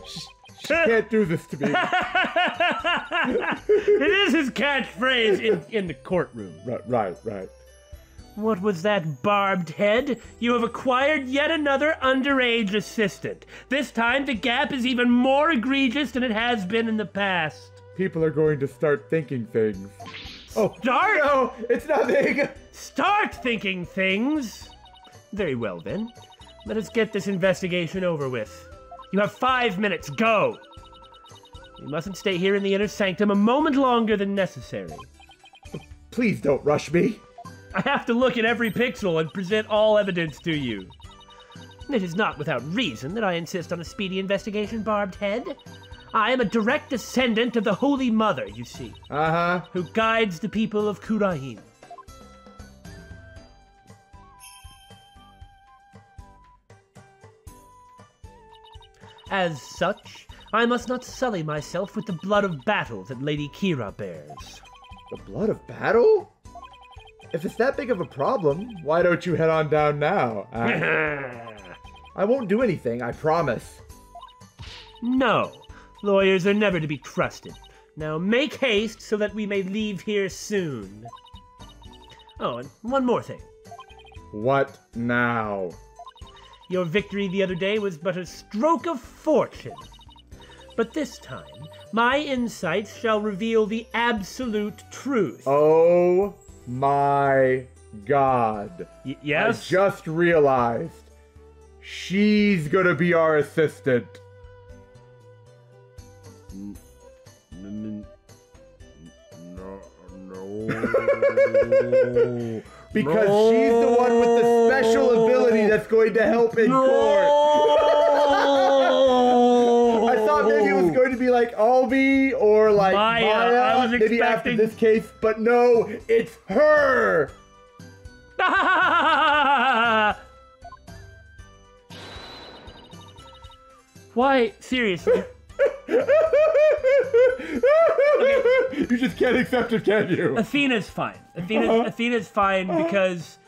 She can't do this to me. It is his catchphrase in the courtroom. Right. What was that, Barbed Head? You have acquired yet another underage assistant. This time the gap is even more egregious than it has been in the past. People are going to start thinking things. Oh, start? No, it's nothing. Start thinking things. Very well, then. Let us get this investigation over with. You have 5 minutes. Go. You mustn't stay here in the inner sanctum a moment longer than necessary. Please don't rush me. I have to look at every pixel and present all evidence to you. It is not without reason that I insist on a speedy investigation, Barbed Head. I am a direct descendant of the Holy Mother, you see. Who guides the people of Kurahin. As such, I must not sully myself with the blood of battle that Lady Kira bears. The blood of battle? If it's that big of a problem, why don't you head on down now? I won't do anything, I promise. No. Lawyers are never to be trusted. Now make haste so that we may leave here soon. Oh, and one more thing. What now? Your victory the other day was but a stroke of fortune. But this time, my insights shall reveal the absolute truth. Oh my God. Yes? I just realized. She's gonna be our assistant. No. Because she's the one with the special ability that's going to help in court. I thought maybe it was going to be like Albie or like Maya. I was maybe after this case, but no, it's her. Why, seriously? You just can't accept it, can you? Athena's fine. Athena's fine because,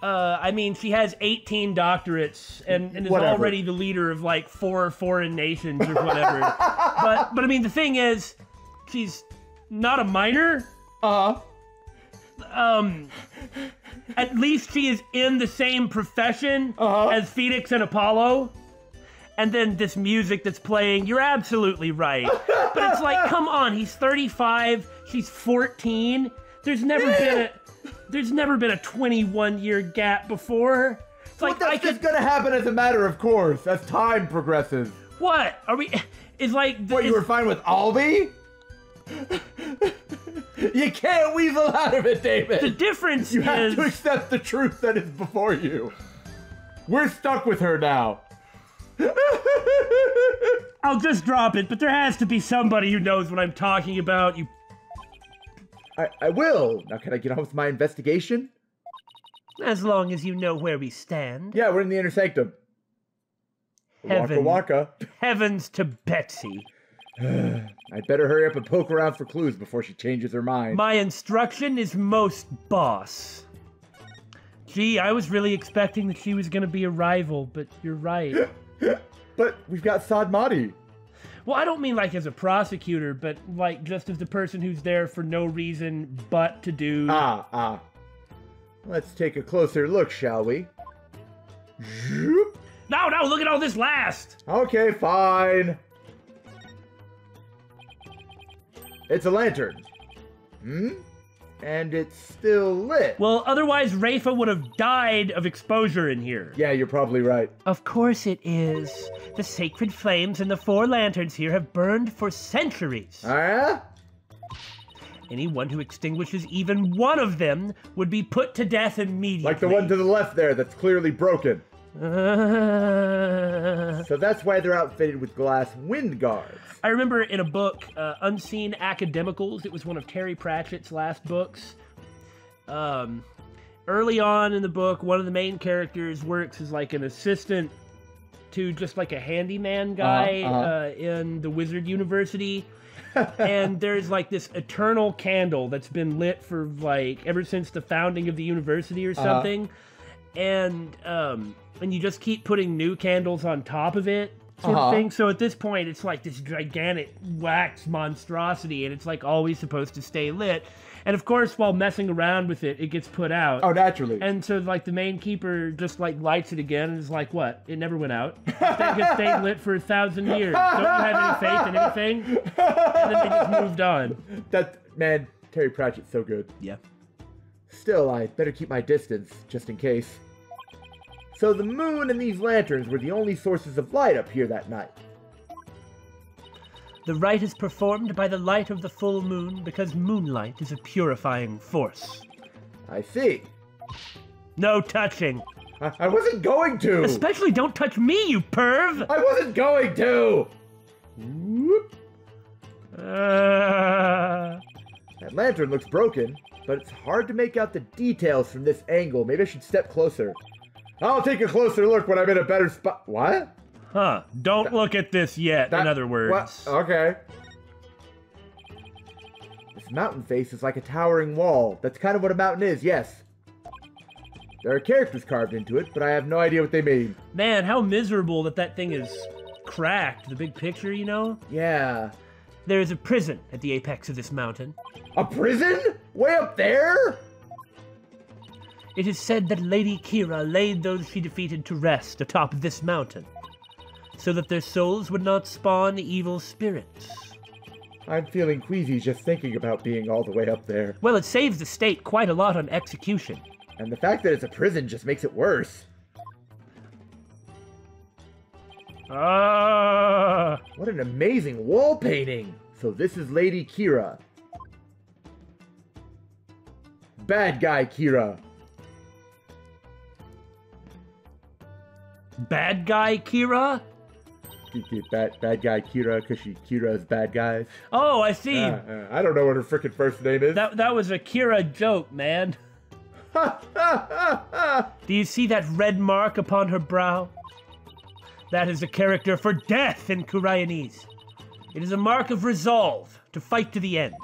I mean, she has 18 doctorates and is already the leader of like 4 foreign nations or whatever. but I mean, the thing is, she's not a minor. At least she is in the same profession as Phoenix and Apollo. And then this music that's playing, you're absolutely right. But it's like, come on, he's 35, she's 14. There's never been a 21-year gap before. It's well, like that's just gonna happen as a matter of course, as time progresses. What? Are we, is like... What, you were fine with Albie? You can't weasel out of it, David. The difference You have to accept the truth that is before you. We're stuck with her now. I'll just drop it, but there has to be somebody who knows what I'm talking about. I will. Now can I get on with my investigation? As long as you know where we stand. Yeah, we're in the inner sanctum. Heaven. Waka waka. Heavens to Betsy. I'd better hurry up and poke around for clues before she changes her mind. My instruction is most boss. Gee, I was really expecting that she was going to be a rival, but you're right. But we've got Sadmati. Well, I don't mean like as a prosecutor, but like just as the person who's there for no reason but to do... Let's take a closer look, shall we? No, look at all this last! Okay, fine. It's a lantern. And it's still lit. Well, otherwise Rayfa would have died of exposure in here. Yeah, you're probably right. Of course it is. The sacred flames in the 4 lanterns here have burned for centuries. Ah? Anyone who extinguishes even one of them would be put to death immediately. Like the one to the left there that's clearly broken. So that's why they're outfitted with glass wind guards. I remember in a book, Unseen Academicals, it was one of Terry Pratchett's last books. Early on in the book, one of the main characters works as like an assistant to just like a handyman guy in the Wizard University. And there's like this eternal candle that's been lit for like ever since the founding of the university or something. And you just keep putting new candles on top of it, sort of thing. So at this point, it's like this gigantic wax monstrosity, and it's like always supposed to stay lit. And of course, while messing around with it, it gets put out. Oh, naturally. And so like the main keeper just like lights it again and is like, what? It never went out. It stayed lit for 1,000 years. Don't you have any faith in anything? And then they just moved on. Man, Terry Pratchett's so good. Yeah. Still, I better keep my distance, just in case. So the moon and these lanterns were the only sources of light up here that night. The rite is performed by the light of the full moon because moonlight is a purifying force. I see. No touching. I wasn't going to! Especially don't touch me, you perv! I wasn't going to! Whoop. That lantern looks broken, but it's hard to make out the details from this angle. Maybe I should step closer. I'll take a closer look when I'm in a better spot. What? Huh. Don't look at this yet, in other words. What? Okay. This mountain face is like a towering wall. That's kind of what a mountain is, yes. There are characters carved into it, but I have no idea what they mean. Man, how miserable that thing is cracked. The big picture, you know? Yeah. There is a prison at the apex of this mountain. A prison? Way up there? It is said that Lady Kira laid those she defeated to rest atop this mountain, so that their souls would not spawn evil spirits. I'm feeling queasy just thinking about being all the way up there. Well, it saves the state quite a lot on execution. And the fact that it's a prison just makes it worse. What an amazing wall painting! So this is Lady Kira. Bad guy Kira. Bad guy Kira? Bad guy Kira, because Kira's bad guys. Oh, I see. I don't know what her frickin' first name is. That was a Kira joke, man. Do you see that red mark upon her brow? That is a character for death in Koreanese. It is a mark of resolve to fight to the end.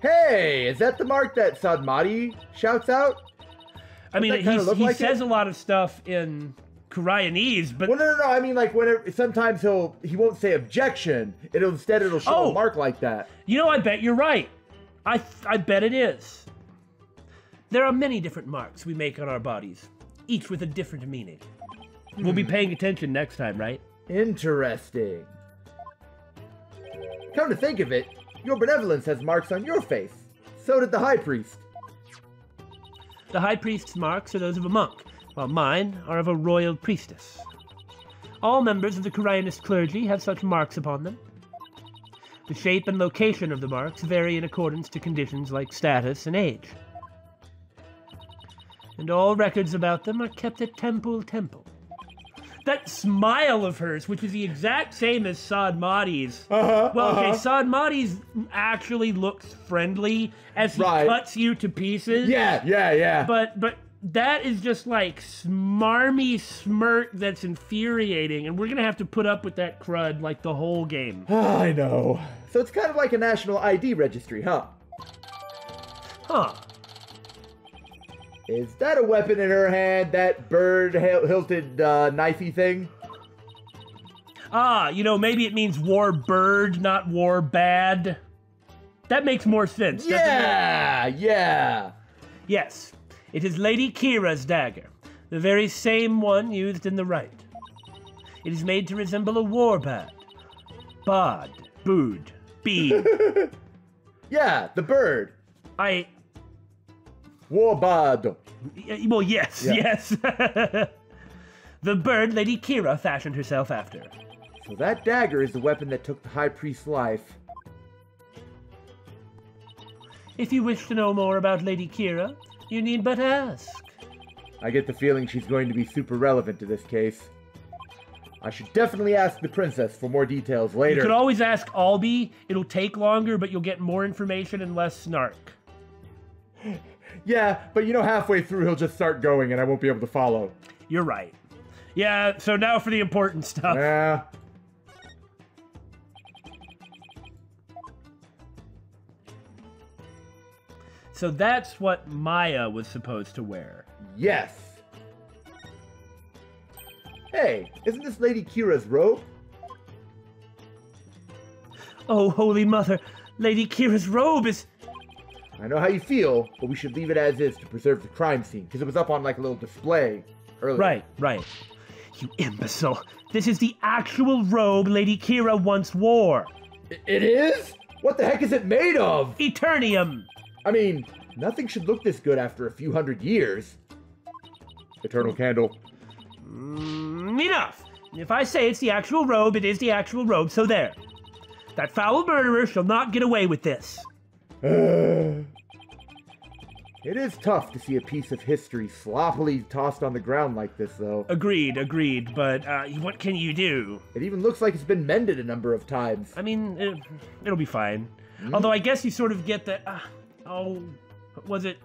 Hey, is that the mark that Sadmati shouts out? I mean, he says a lot of stuff in Koreanese, but... Well, no. I mean, like, sometimes he won't say objection. It'll show a mark like that. You know, I bet you're right. I bet it is. There are many different marks we make on our bodies, each with a different meaning. We'll be paying attention next time, right? Interesting. Come to think of it, your benevolence has marks on your face. So did the High Priest. The High Priest's marks are those of a monk, while mine are of a royal priestess. All members of the Koreanist clergy have such marks upon them. The shape and location of the marks vary in accordance to conditions like status and age. And all records about them are kept at Temple. That smile of hers, which is the exact same as Sadmati's. Sadmati's actually looks friendly as he cuts you to pieces. Yeah. But that is just like smarmy smirk that's infuriating, and we're gonna have to put up with that crud like the whole game. I know. So it's kind of like a national ID registry, huh? Huh. Is that a weapon in her hand, that bird-hilted knifey thing? Maybe it means war bird, not war bad. That makes more sense, doesn't it? Yeah. Yes, it is Lady Kira's dagger, the very same one used in the rite. It is made to resemble a warbird. Bod, bood, bead. Yeah, the bird. Warbird. Well, yes. The bird Lady Kira fashioned herself after. So that dagger is the weapon that took the High Priest's life. If you wish to know more about Lady Kira, you need but ask. I get the feeling she's going to be super relevant to this case. I should definitely ask the princess for more details later. You could always ask Albie. It'll take longer, but you'll get more information and less snark. Yeah, but halfway through he'll just start going and I won't be able to follow. You're right. Yeah, so now for the important stuff. Yeah. So that's what Maya was supposed to wear. Yes. Hey, isn't this Lady Kira's robe? Oh, Holy Mother, Lady Kira's robe is... I know how you feel, but we should leave it as is to preserve the crime scene, because it was up on like a little display earlier. Right. You imbecile. This is the actual robe Lady Kira once wore. It is? What the heck is it made of? Eternium. I mean, nothing should look this good after a few hundred years. Eternal candle. Enough. If I say it's the actual robe, it is the actual robe, so there. That foul murderer shall not get away with this. It is tough to see a piece of history sloppily tossed on the ground like this, though. Agreed, but what can you do? It even looks like it's been mended a number of times. I mean, it'll be fine. Although I guess you sort of get the... was it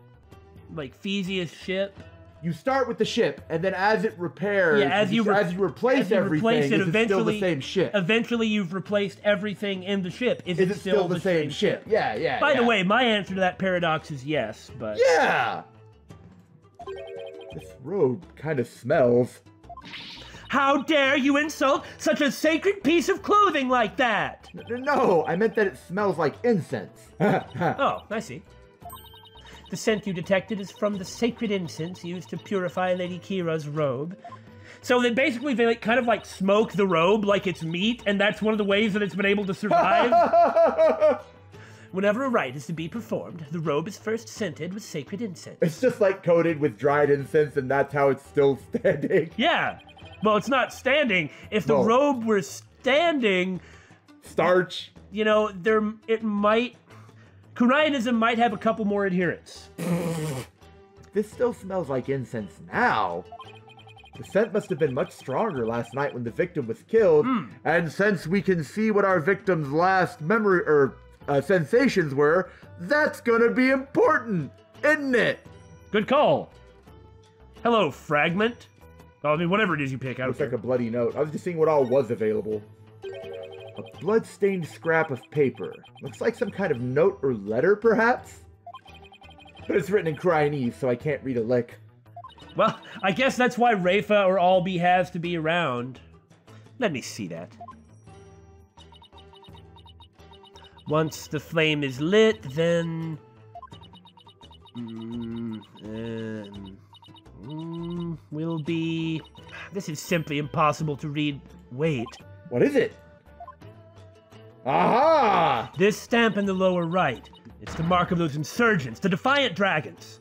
like Theseus' ship? You start with the ship, and then as it repairs, as you replace everything, is it still the same ship? Eventually, you've replaced everything in the ship. Is it still the same ship? Yeah. By the way, my answer to that paradox is yes, but... Yeah! This robe kind of smells. How dare you insult such a sacred piece of clothing like that? No, I meant that it smells like incense. Oh, I see. The scent you detected is from the sacred incense used to purify Lady Kira's robe. So that basically they kind of like smoke the robe like it's meat, and that's one of the ways that it's been able to survive. Whenever a rite is to be performed, the robe is first scented with sacred incense. It's just like coated with dried incense, and that's how it's still standing. Yeah. Well, it's not standing. If the robe were standing... Starch. Koreanism might have a couple more adherents. This still smells like incense now. The scent must have been much stronger last night when the victim was killed, and since we can see what our victim's last memory sensations were, that's gonna be important, isn't it? Good call. Hello, fragment. I mean, whatever it is you pick out. Looks like a bloody note. I was just seeing what all was available. A blood-stained scrap of paper. Looks like some kind of note or letter, perhaps? But it's written in Cryonese, so I can't read a lick. Well, I guess that's why Rayfa or Albie has to be around. Let me see that. Once the flame is lit, then... will be... This is simply impossible to read. Wait. What is it? Aha! This stamp in the lower right. It's the mark of those insurgents, the Defiant Dragons.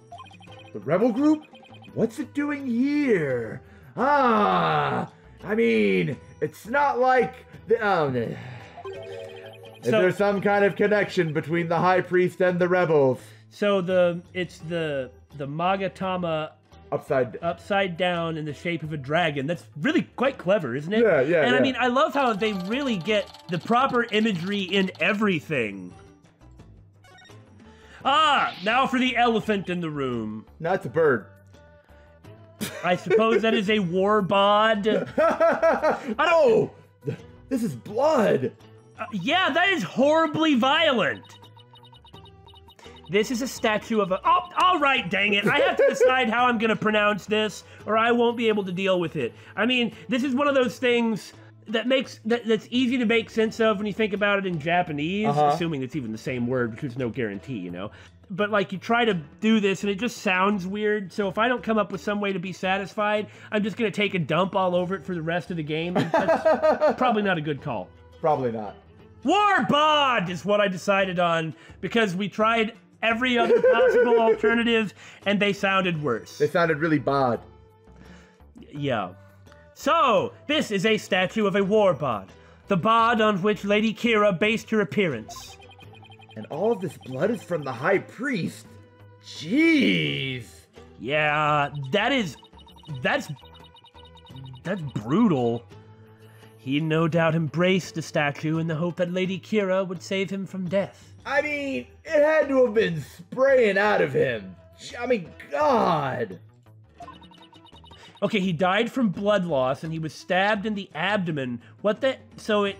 The rebel group? What's it doing here? Ah! I mean, it's not like... Is there some kind of connection between the High Priest and the rebels? So it's the Magatama upside down in the shape of a dragon. That's really quite clever, isn't it? Yeah. And I mean, I love how they really get the proper imagery in everything. Ah, now for the elephant in the room. No, it's a bird. I suppose that is a war bod. Oh, this is blood. Yeah, that is horribly violent. This is a statue of a... Oh, all right, dang it. I have to decide how I'm going to pronounce this, or I won't be able to deal with it. I mean, this is one of those things that's easy to make sense of when you think about it in Japanese, assuming it's even the same word, because there's no guarantee, you know? But, like, you try to do this, and it just sounds weird, so if I don't come up with some way to be satisfied, I'm just going to take a dump all over it for the rest of the game. That's probably not a good call. Probably not. Warbod is what I decided on, because we tried every other possible alternative, and they sounded worse. They sounded really bad. Yeah. So, this is a statue of a warbod, the bod on which Lady Kira based her appearance. And all of this blood is from the High Priest? Jeez! Yeah, that's brutal. He no doubt embraced the statue in the hope that Lady Kira would save him from death. I mean, it had to have been spraying out of him. I mean, God! Okay, he died from blood loss, and he was stabbed in the abdomen. What the... So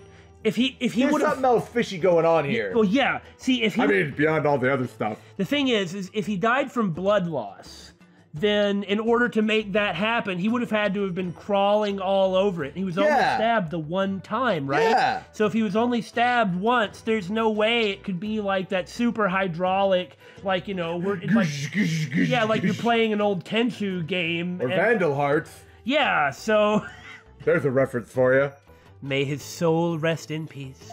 if he There's would have... something else fishy going on here. Well, yeah. See, if he... I mean, beyond all the other stuff. The thing is if he died from blood loss, then in order to make that happen, he would have had to have been crawling all over it. He was only stabbed the one time, right? Yeah. So if he was only stabbed once, there's no way it could be like that super hydraulic, like, you know, like you're playing an old Tenchu game. Or Vandal Hearts. Yeah, so... There's a reference for you. May his soul rest in peace.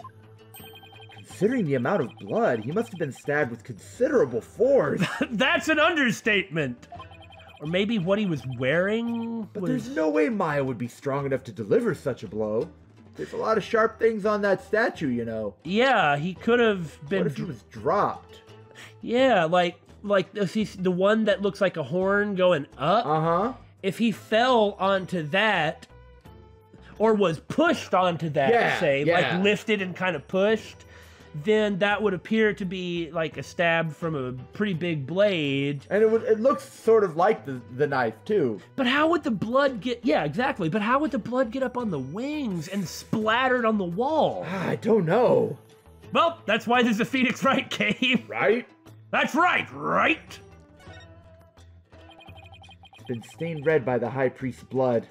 Considering the amount of blood, he must have been stabbed with considerable force. That's an understatement. Or maybe what he was wearing But there's no way Maya would be strong enough to deliver such a blow. There's a lot of sharp things on that statue, you know. Yeah, he could have been... What if he was dropped? Yeah, like the one that looks like a horn going up. Uh-huh. If he fell onto that, or was pushed onto that, like lifted and kind of pushed, then that would appear to be like a stab from a pretty big blade. And it looks sort of like the knife, too. But how would the blood get... Yeah, exactly. But how would the blood get up on the wings and splattered on the wall? I don't know. Well, that's why there's a Phoenix Wright game. Right? That's right? It's been stained red by the High Priest's blood.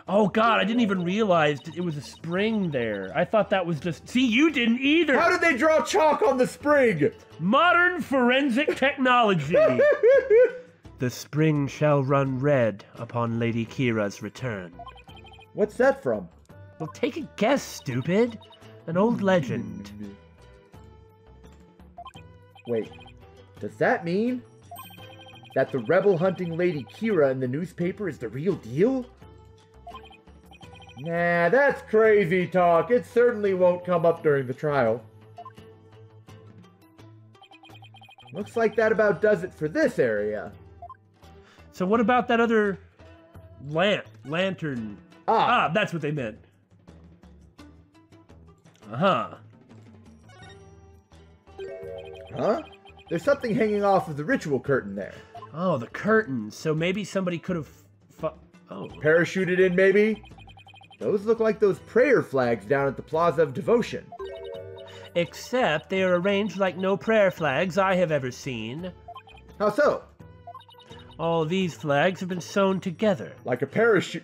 Oh God, I didn't even realize it was a spring there. I thought that was just... See, you didn't either! How did they draw chalk on the spring? Modern forensic technology! The spring shall run red upon Lady Kira's return. What's that from? Well, take a guess, stupid. An old legend. Wait, does that mean that the rebel hunting Lady Kira in the newspaper is the real deal? Nah, that's crazy talk. It certainly won't come up during the trial. Looks like that about does it for this area. So what about that other lantern? Ah, that's what they meant. Uh-huh. Huh? There's something hanging off of the ritual curtain there. Oh, the curtain. So maybe somebody could have... parachuted in, maybe? Those look like those prayer flags down at the Plaza of Devotion. Except they are arranged like no prayer flags I have ever seen. How so? All these flags have been sewn together. Like a parachute.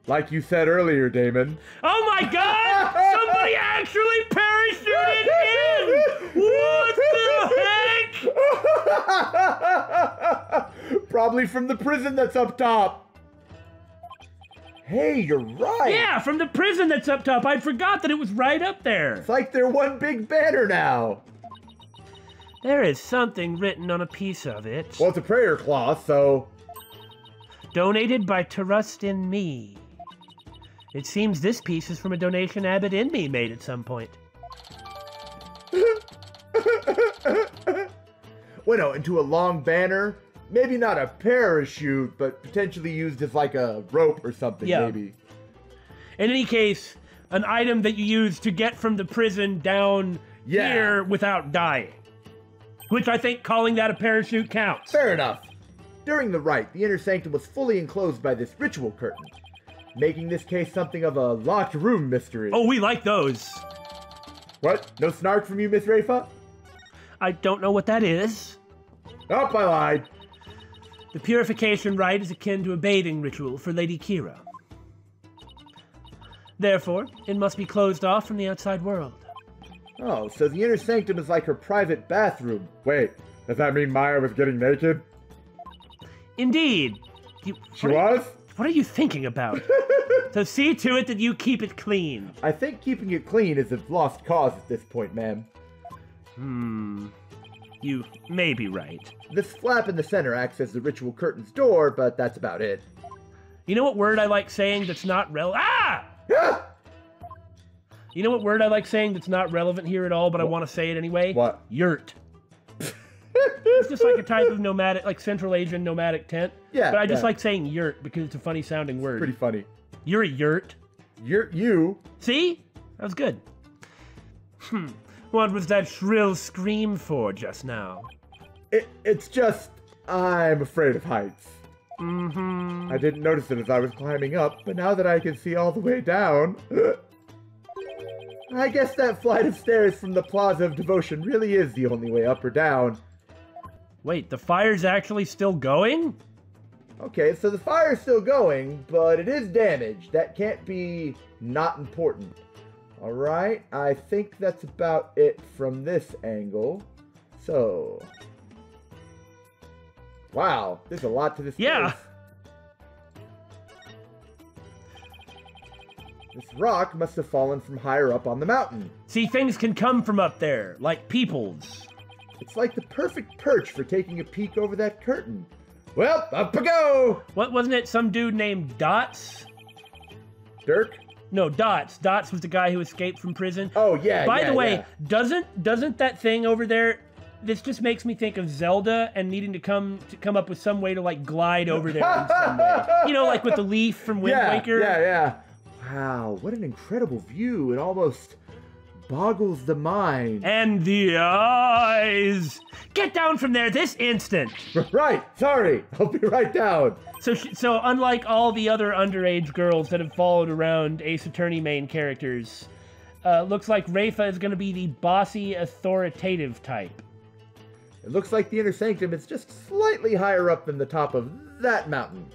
Like you said earlier, Daymon. Oh my god! Somebody actually parachuted in! What the heck? Probably from the prison that's up top. Hey, you're right. Yeah, from the prison that's up top. I forgot that it was right up there. It's like they're one big banner now. There is something written on a piece of it. Well, it's a prayer cloth, so... Donated by Trust in Me. It seems this piece is from a donation Abbott in Me made at some point. Well, no, into a long banner? Maybe not a parachute, but potentially used as like a rope or something, maybe. In any case, an item that you use to get from the prison down here without dying. Which I think calling that a parachute counts. Fair enough. During the rite, the inner sanctum was fully enclosed by this ritual curtain, making this case something of a locked room mystery. Oh, we like those. What? No snark from you, Miss Rayfa? I don't know what that is. Oh, I lied. The purification rite is akin to a bathing ritual for Lady Kira. Therefore, it must be closed off from the outside world. Oh, so the inner sanctum is like her private bathroom. Wait, does that mean Maya was getting naked? Indeed. She was? What are you thinking about? So see to it that you keep it clean. I think keeping it clean is a lost cause at this point, ma'am. You may be right. This flap in the center acts as the ritual curtain's door, but that's about it. You know what word I like saying that's not You know what word I like saying that's not relevant here at all, but I want to say it anyway? What? Yurt. It's just like a type of nomadic, like Central Asian nomadic tent. Yeah. But I just like saying yurt because it's a funny sounding word. Pretty funny. You're a yurt. You. See? That was good. What was that shrill scream for just now? It's just, I'm afraid of heights. Mm-hmm. I didn't notice it as I was climbing up, but now that I can see all the way down... I guess that flight of stairs from the Plaza of Devotion really is the only way up or down. Wait, the fire's actually still going? Okay, so the fire's still going, but it is damaged. That can't be not important. Alright, I think that's about it from this angle. So... Wow, there's a lot to this place. This rock must have fallen from higher up on the mountain. See, things can come from up there, like peoples. It's like the perfect perch for taking a peek over that curtain. Well, up I go! What, wasn't it some dude named Dots? Dirk? No, Dots. Dots was the guy who escaped from prison. Oh, yeah, By the way, doesn't that thing over there... This just makes me think of Zelda and needing to come up with some way to, like, glide over there in some way. You know, like with the leaf from Wind Waker? Yeah. Wow, what an incredible view. It almost boggles the mind. And the eyes. Get down from there this instant. Right, sorry. I'll be right down. So unlike all the other underage girls that have followed around Ace Attorney main characters, looks like Rayfa is going to be the bossy, authoritative type. It looks like the inner sanctum is just slightly higher up than the top of that mountain.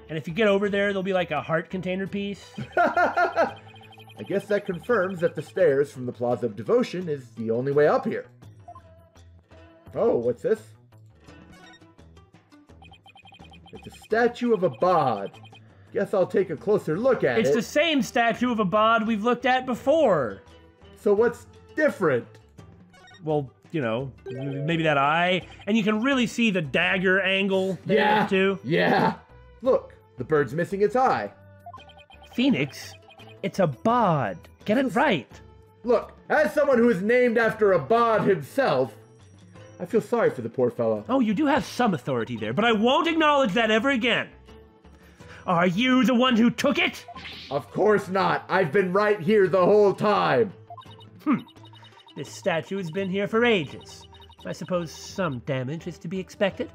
And if you get over there, there'll be like a heart container piece. I guess that confirms that the stairs from the Plaza of Devotion is the only way up here. Oh, what's this? It's a statue of a bod. Guess I'll take a closer look at it. It's the same statue of a bod we've looked at before. So what's different? Well, you know, maybe that eye. And you can really see the dagger angle there, too. Yeah. Look, the bird's missing its eye. Phoenix, it's a bod. Get it right. Look, as someone who is named after a bod himself, I feel sorry for the poor fellow. Oh, you do have some authority there, but I won't acknowledge that ever again. Are you the one who took it? Of course not. I've been right here the whole time. This statue has been here for ages. I suppose some damage is to be expected.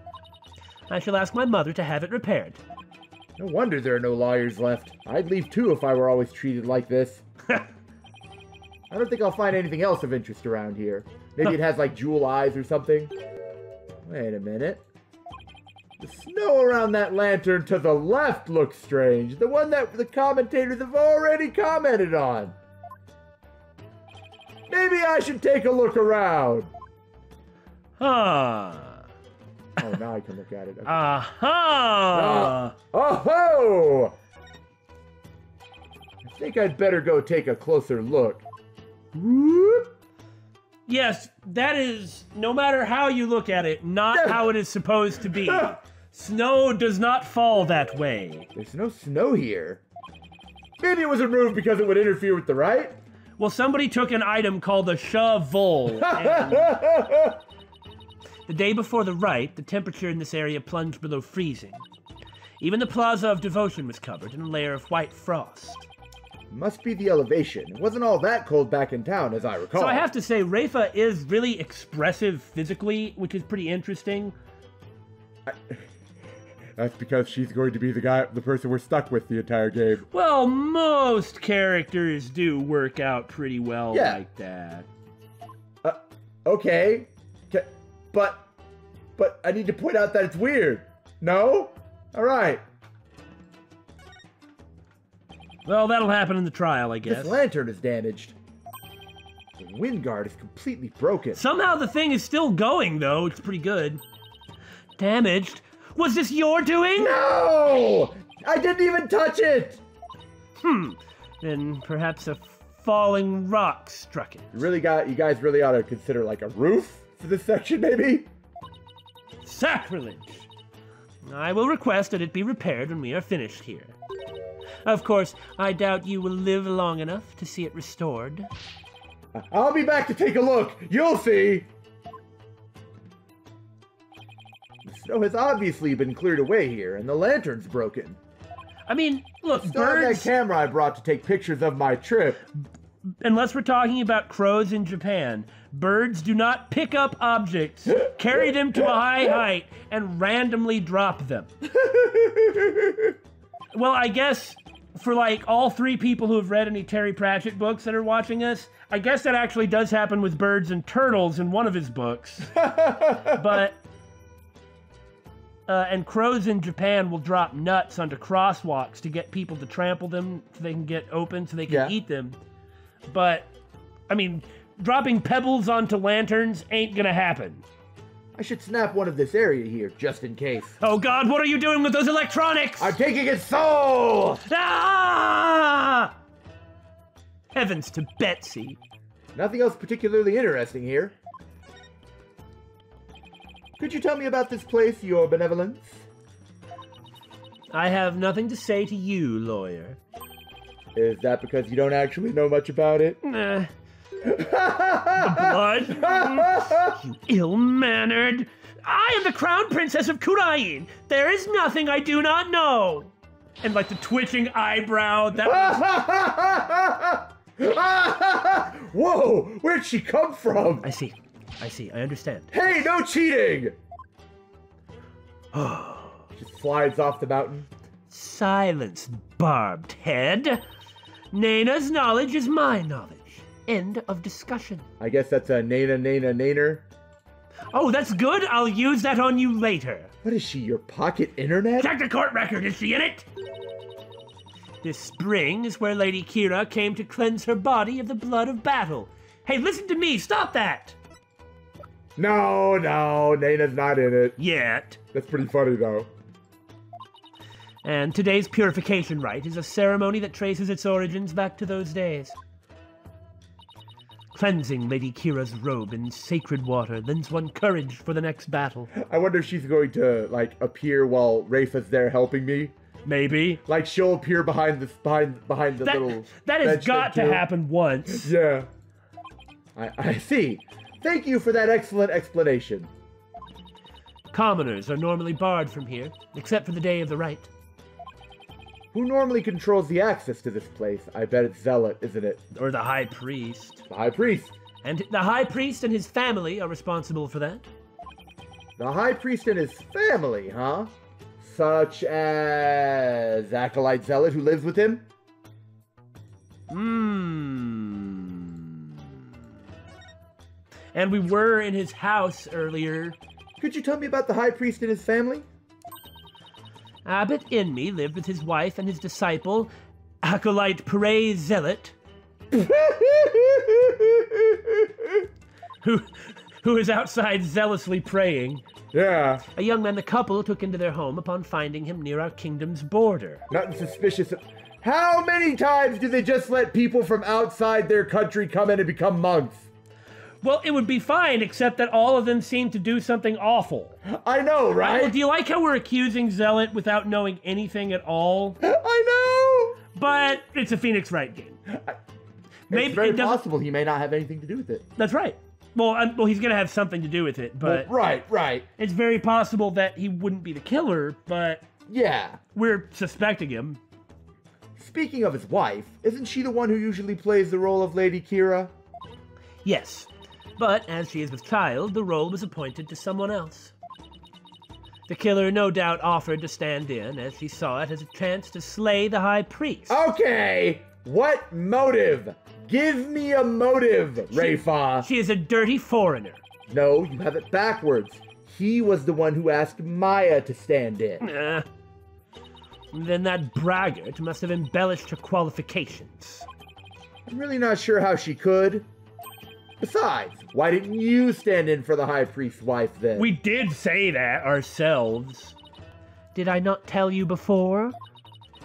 I shall ask my mother to have it repaired. No wonder there are no lawyers left. I'd leave too if I were always treated like this. I don't think I'll find anything else of interest around here. Maybe it has like jewel eyes or something. Wait a minute. The snow around that lantern to the left looks strange. The one that the commentators have already commented on. Maybe I should take a look around. Huh. Oh, now I can look at it. Okay. Aha! Oh-ho! I think I'd better go take a closer look. Whoop. Yes, that is, no matter how you look at it, not how it is supposed to be. Snow does not fall that way. There's no snow here. Maybe it was removed because it would interfere with the rite? Well, somebody took an item called a shovel. The day before the rite, the temperature in this area plunged below freezing. Even the Plaza of Devotion was covered in a layer of white frost. Must be the elevation. It wasn't all that cold back in town, as I recall. So I have to say, Rayfa is really expressive physically, which is pretty interesting. That's because she's going to be the person we're stuck with the entire game. Well, most characters do work out pretty well like that. Okay. But I need to point out that it's weird. No? All right. Well, that'll happen in the trial, I guess. This lantern is damaged. The wind guard is completely broken. Somehow the thing is still going, though. It's pretty good. Damaged? Was this your doing? No! I didn't even touch it! Then perhaps a falling rock struck it. You guys really ought to consider like a roof for this section, maybe? Sacrilege! I will request that it be repaired when we are finished here. Of course, I doubt you will live long enough to see it restored. I'll be back to take a look. You'll see. The snow has obviously been cleared away here, and the lantern's broken. I mean, look, Still have that camera I brought to take pictures of my trip. Unless we're talking about crows in Japan, birds do not pick up objects, carry them to a high height, and randomly drop them. Well, I guess for like all three people who have read any Terry Pratchett books that are watching us, I guess that actually does happen with birds and turtles in one of his books. But and crows in Japan will drop nuts onto crosswalks to get people to trample them so they can get open so they can eat them. But, I mean, dropping pebbles onto lanterns ain't gonna happen. I should snap one of this area here, just in case. Oh God, what are you doing with those electronics? I'm taking its soul! Ah! Heavens to Betsy. Nothing else particularly interesting here. Could you tell me about this place, Your Benevolence? I have nothing to say to you, lawyer. Is that because you don't actually know much about it? The blood? You ill-mannered. I am the crown princess of Kurain. There is nothing I do not know. And like the twitching eyebrow, that was... Whoa, where'd she come from? I see, I understand. Hey, no cheating! Just slides off the mountain. Silence, barbed head. Naina's knowledge is my knowledge. End of discussion. I guess that's a Nainer. Oh, that's good. I'll use that on you later. What is she, your pocket internet? Check the court record. Is she in it? This spring is where Lady Kira came to cleanse her body of the blood of battle. Hey, listen to me. Stop that. No, Naina's not in it. Yet. That's pretty funny, though. And today's purification rite is a ceremony that traces its origins back to those days. Cleansing Lady Kira's robe in sacred water lends one courage for the next battle. I wonder if she's going to, like, appear while Rayfa's there helping me. Maybe. Like, she'll appear behind the little... That has got to happen once. Yeah. I see. Thank you for that excellent explanation. Commoners are normally barred from here, except for the day of the rite. Who normally controls the access to this place? I bet it's Zealot, isn't it? Or the High Priest. The High Priest. And the High Priest and his family are responsible for that. The High Priest and his family, huh? such as Acolyte Zealot who lives with him? And we were in his house earlier. Could you tell me about the High Priest and his family? Abbot Inme lived with his wife and his disciple, Acolyte Puree Zealot, who is outside zealously praying. Yeah. A young man the couple took into their home upon finding him near our kingdom's border. Nothing suspicious. How many times do they just let people from outside their country come in and become monks? Well, it would be fine, except that all of them seem to do something awful. I know, right? Well, do you like how we're accusing Zealot without knowing anything at all? I know! But it's a Phoenix Wright game. It's very possible he may not have anything to do with it. That's right. Well, he's going to have something to do with it, but... Well, right. It's very possible that he wouldn't be the killer, but... Yeah. We're suspecting him. Speaking of his wife, isn't she the one who usually plays the role of Lady Kira? Yes. But, as she is with child, the role was appointed to someone else. The killer no doubt offered to stand in, as she saw it as a chance to slay the High Priest. Okay! What motive? Give me a motive, Rayfa. She is a dirty foreigner. No, you have it backwards. He was the one who asked Maya to stand in. Then that braggart must have embellished her qualifications. I'm really not sure how she could. Besides, why didn't you stand in for the High Priest's wife then? We did say that ourselves. Did I not tell you before?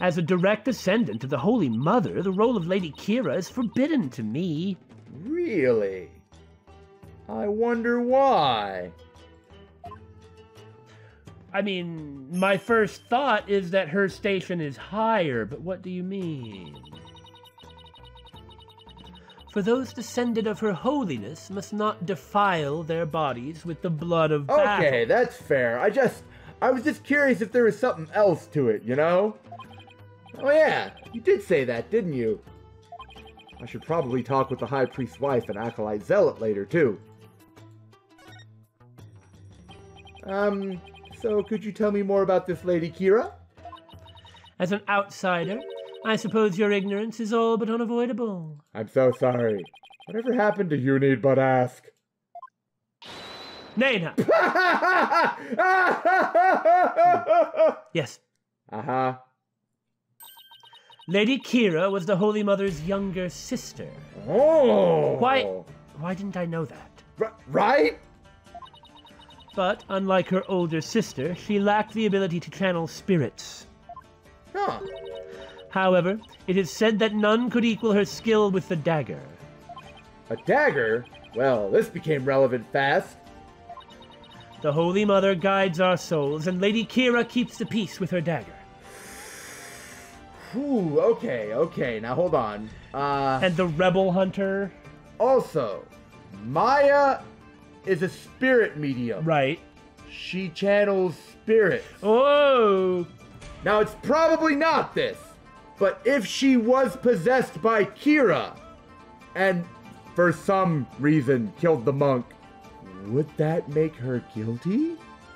As a direct descendant of the Holy Mother, the role of Lady Kira is forbidden to me. Really? I wonder why. I mean, my first thought is that her station is higher, but what do you mean? For those descended of her holiness must not defile their bodies with the blood of battle. Okay, that's fair. I was just curious if there was something else to it, you know? Oh yeah, you did say that, didn't you? I should probably talk with the High Priest's wife and Acolyte Zealot later, too. So could you tell me more about this Lady Kira? As an outsider, I suppose your ignorance is all but unavoidable. I'm so sorry. Whatever happened to you need but ask? Nena! Yes. Uh-huh. Lady Kira was the Holy Mother's younger sister. Oh! Why didn't I know that? Right? But, unlike her older sister, she lacked the ability to channel spirits. Huh. However, it is said that none could equal her skill with the dagger. A dagger? Well, this became relevant fast. The Holy Mother guides our souls, and Lady Kira keeps the peace with her dagger. Ooh, okay, now hold on. And the rebel hunter? Also, Maya is a spirit medium. Right. She channels spirits. Oh! Now, it's probably not this, but if she was possessed by Kira, and for some reason killed the monk, would that make her guilty?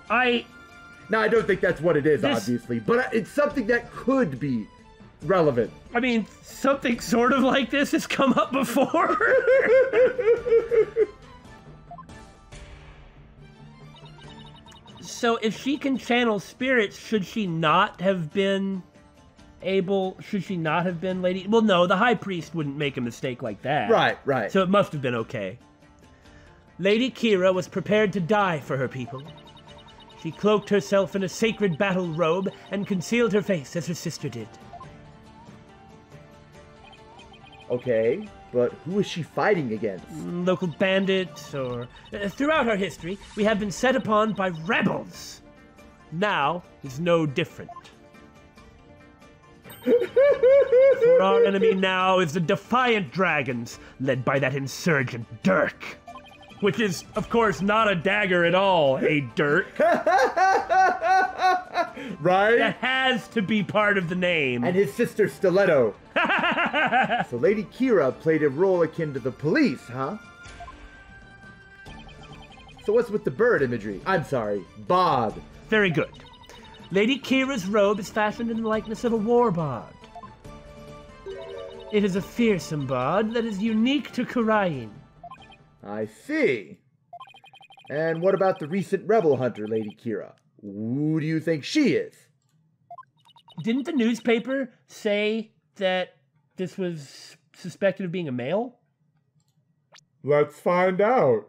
Now, I don't think that's what it is, obviously, but it's something that could be relevant. I mean, something sort of like this has come up before. So if she can channel spirits, should she not have been Lady... Well, no, the High Priest wouldn't make a mistake like that. Right. So it must have been okay. Lady Kira was prepared to die for her people. She cloaked herself in a sacred battle robe and concealed her face as her sister did. Okay, but who is she fighting against? Local bandits, or... throughout our history, we have been set upon by rebels. Now is no different. For our enemy now is the Defiant Dragons, led by that insurgent Dirk. Which is, of course, not a dagger at all, a Dirk. Right? That has to be part of the name. And his sister Stiletto. So Lady Kira played a role akin to the police, huh? So what's with the bird imagery? I'm sorry, Bob. Very good. Lady Kira's robe is fashioned in the likeness of a war bard. It is a fearsome bard that is unique to Kurain. I see. And what about the recent rebel hunter, Lady Kira? Who do you think she is? Didn't the newspaper say that this was suspected of being a male? Let's find out.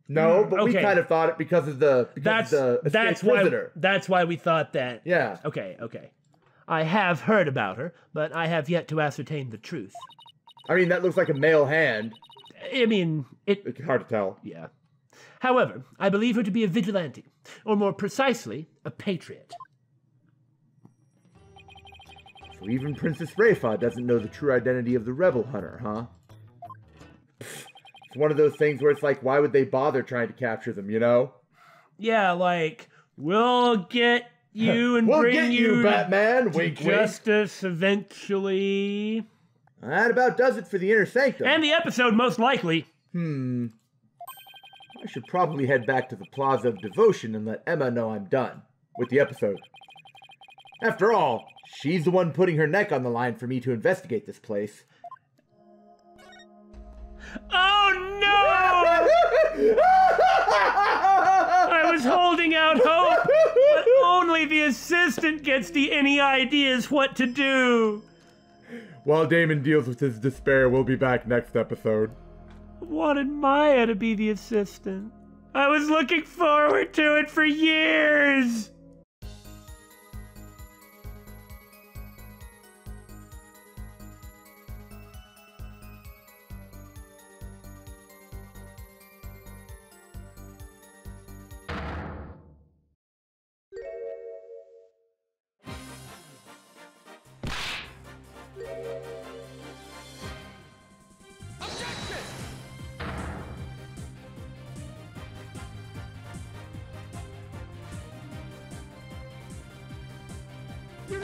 No, but we okay. kind of thought it because of the prisoner. That's why we thought that. Yeah. Okay. I have heard about her, but I have yet to ascertain the truth. I mean, that looks like a male hand. I mean, It's hard to tell. Yeah. However, I believe her to be a vigilante, or more precisely, a patriot. So even Princess Rayfa doesn't know the true identity of the rebel hunter, huh? It's one of those things where it's like, why would they bother trying to capture them, you know? Yeah, like, we'll get you and we'll bring get you Batman. To wink, justice eventually. That about does it for the Inner Sanctum. And the episode, most likely. I should probably head back to the Plaza of Devotion and let Emma know I'm done with the episode. After all, she's the one putting her neck on the line for me to investigate this place. Oh no! I was holding out hope, but only the assistant gets any ideas what to do. While Daymon deals with his despair, we'll be back next episode. I wanted Maya to be the assistant. I was looking forward to it for years. You're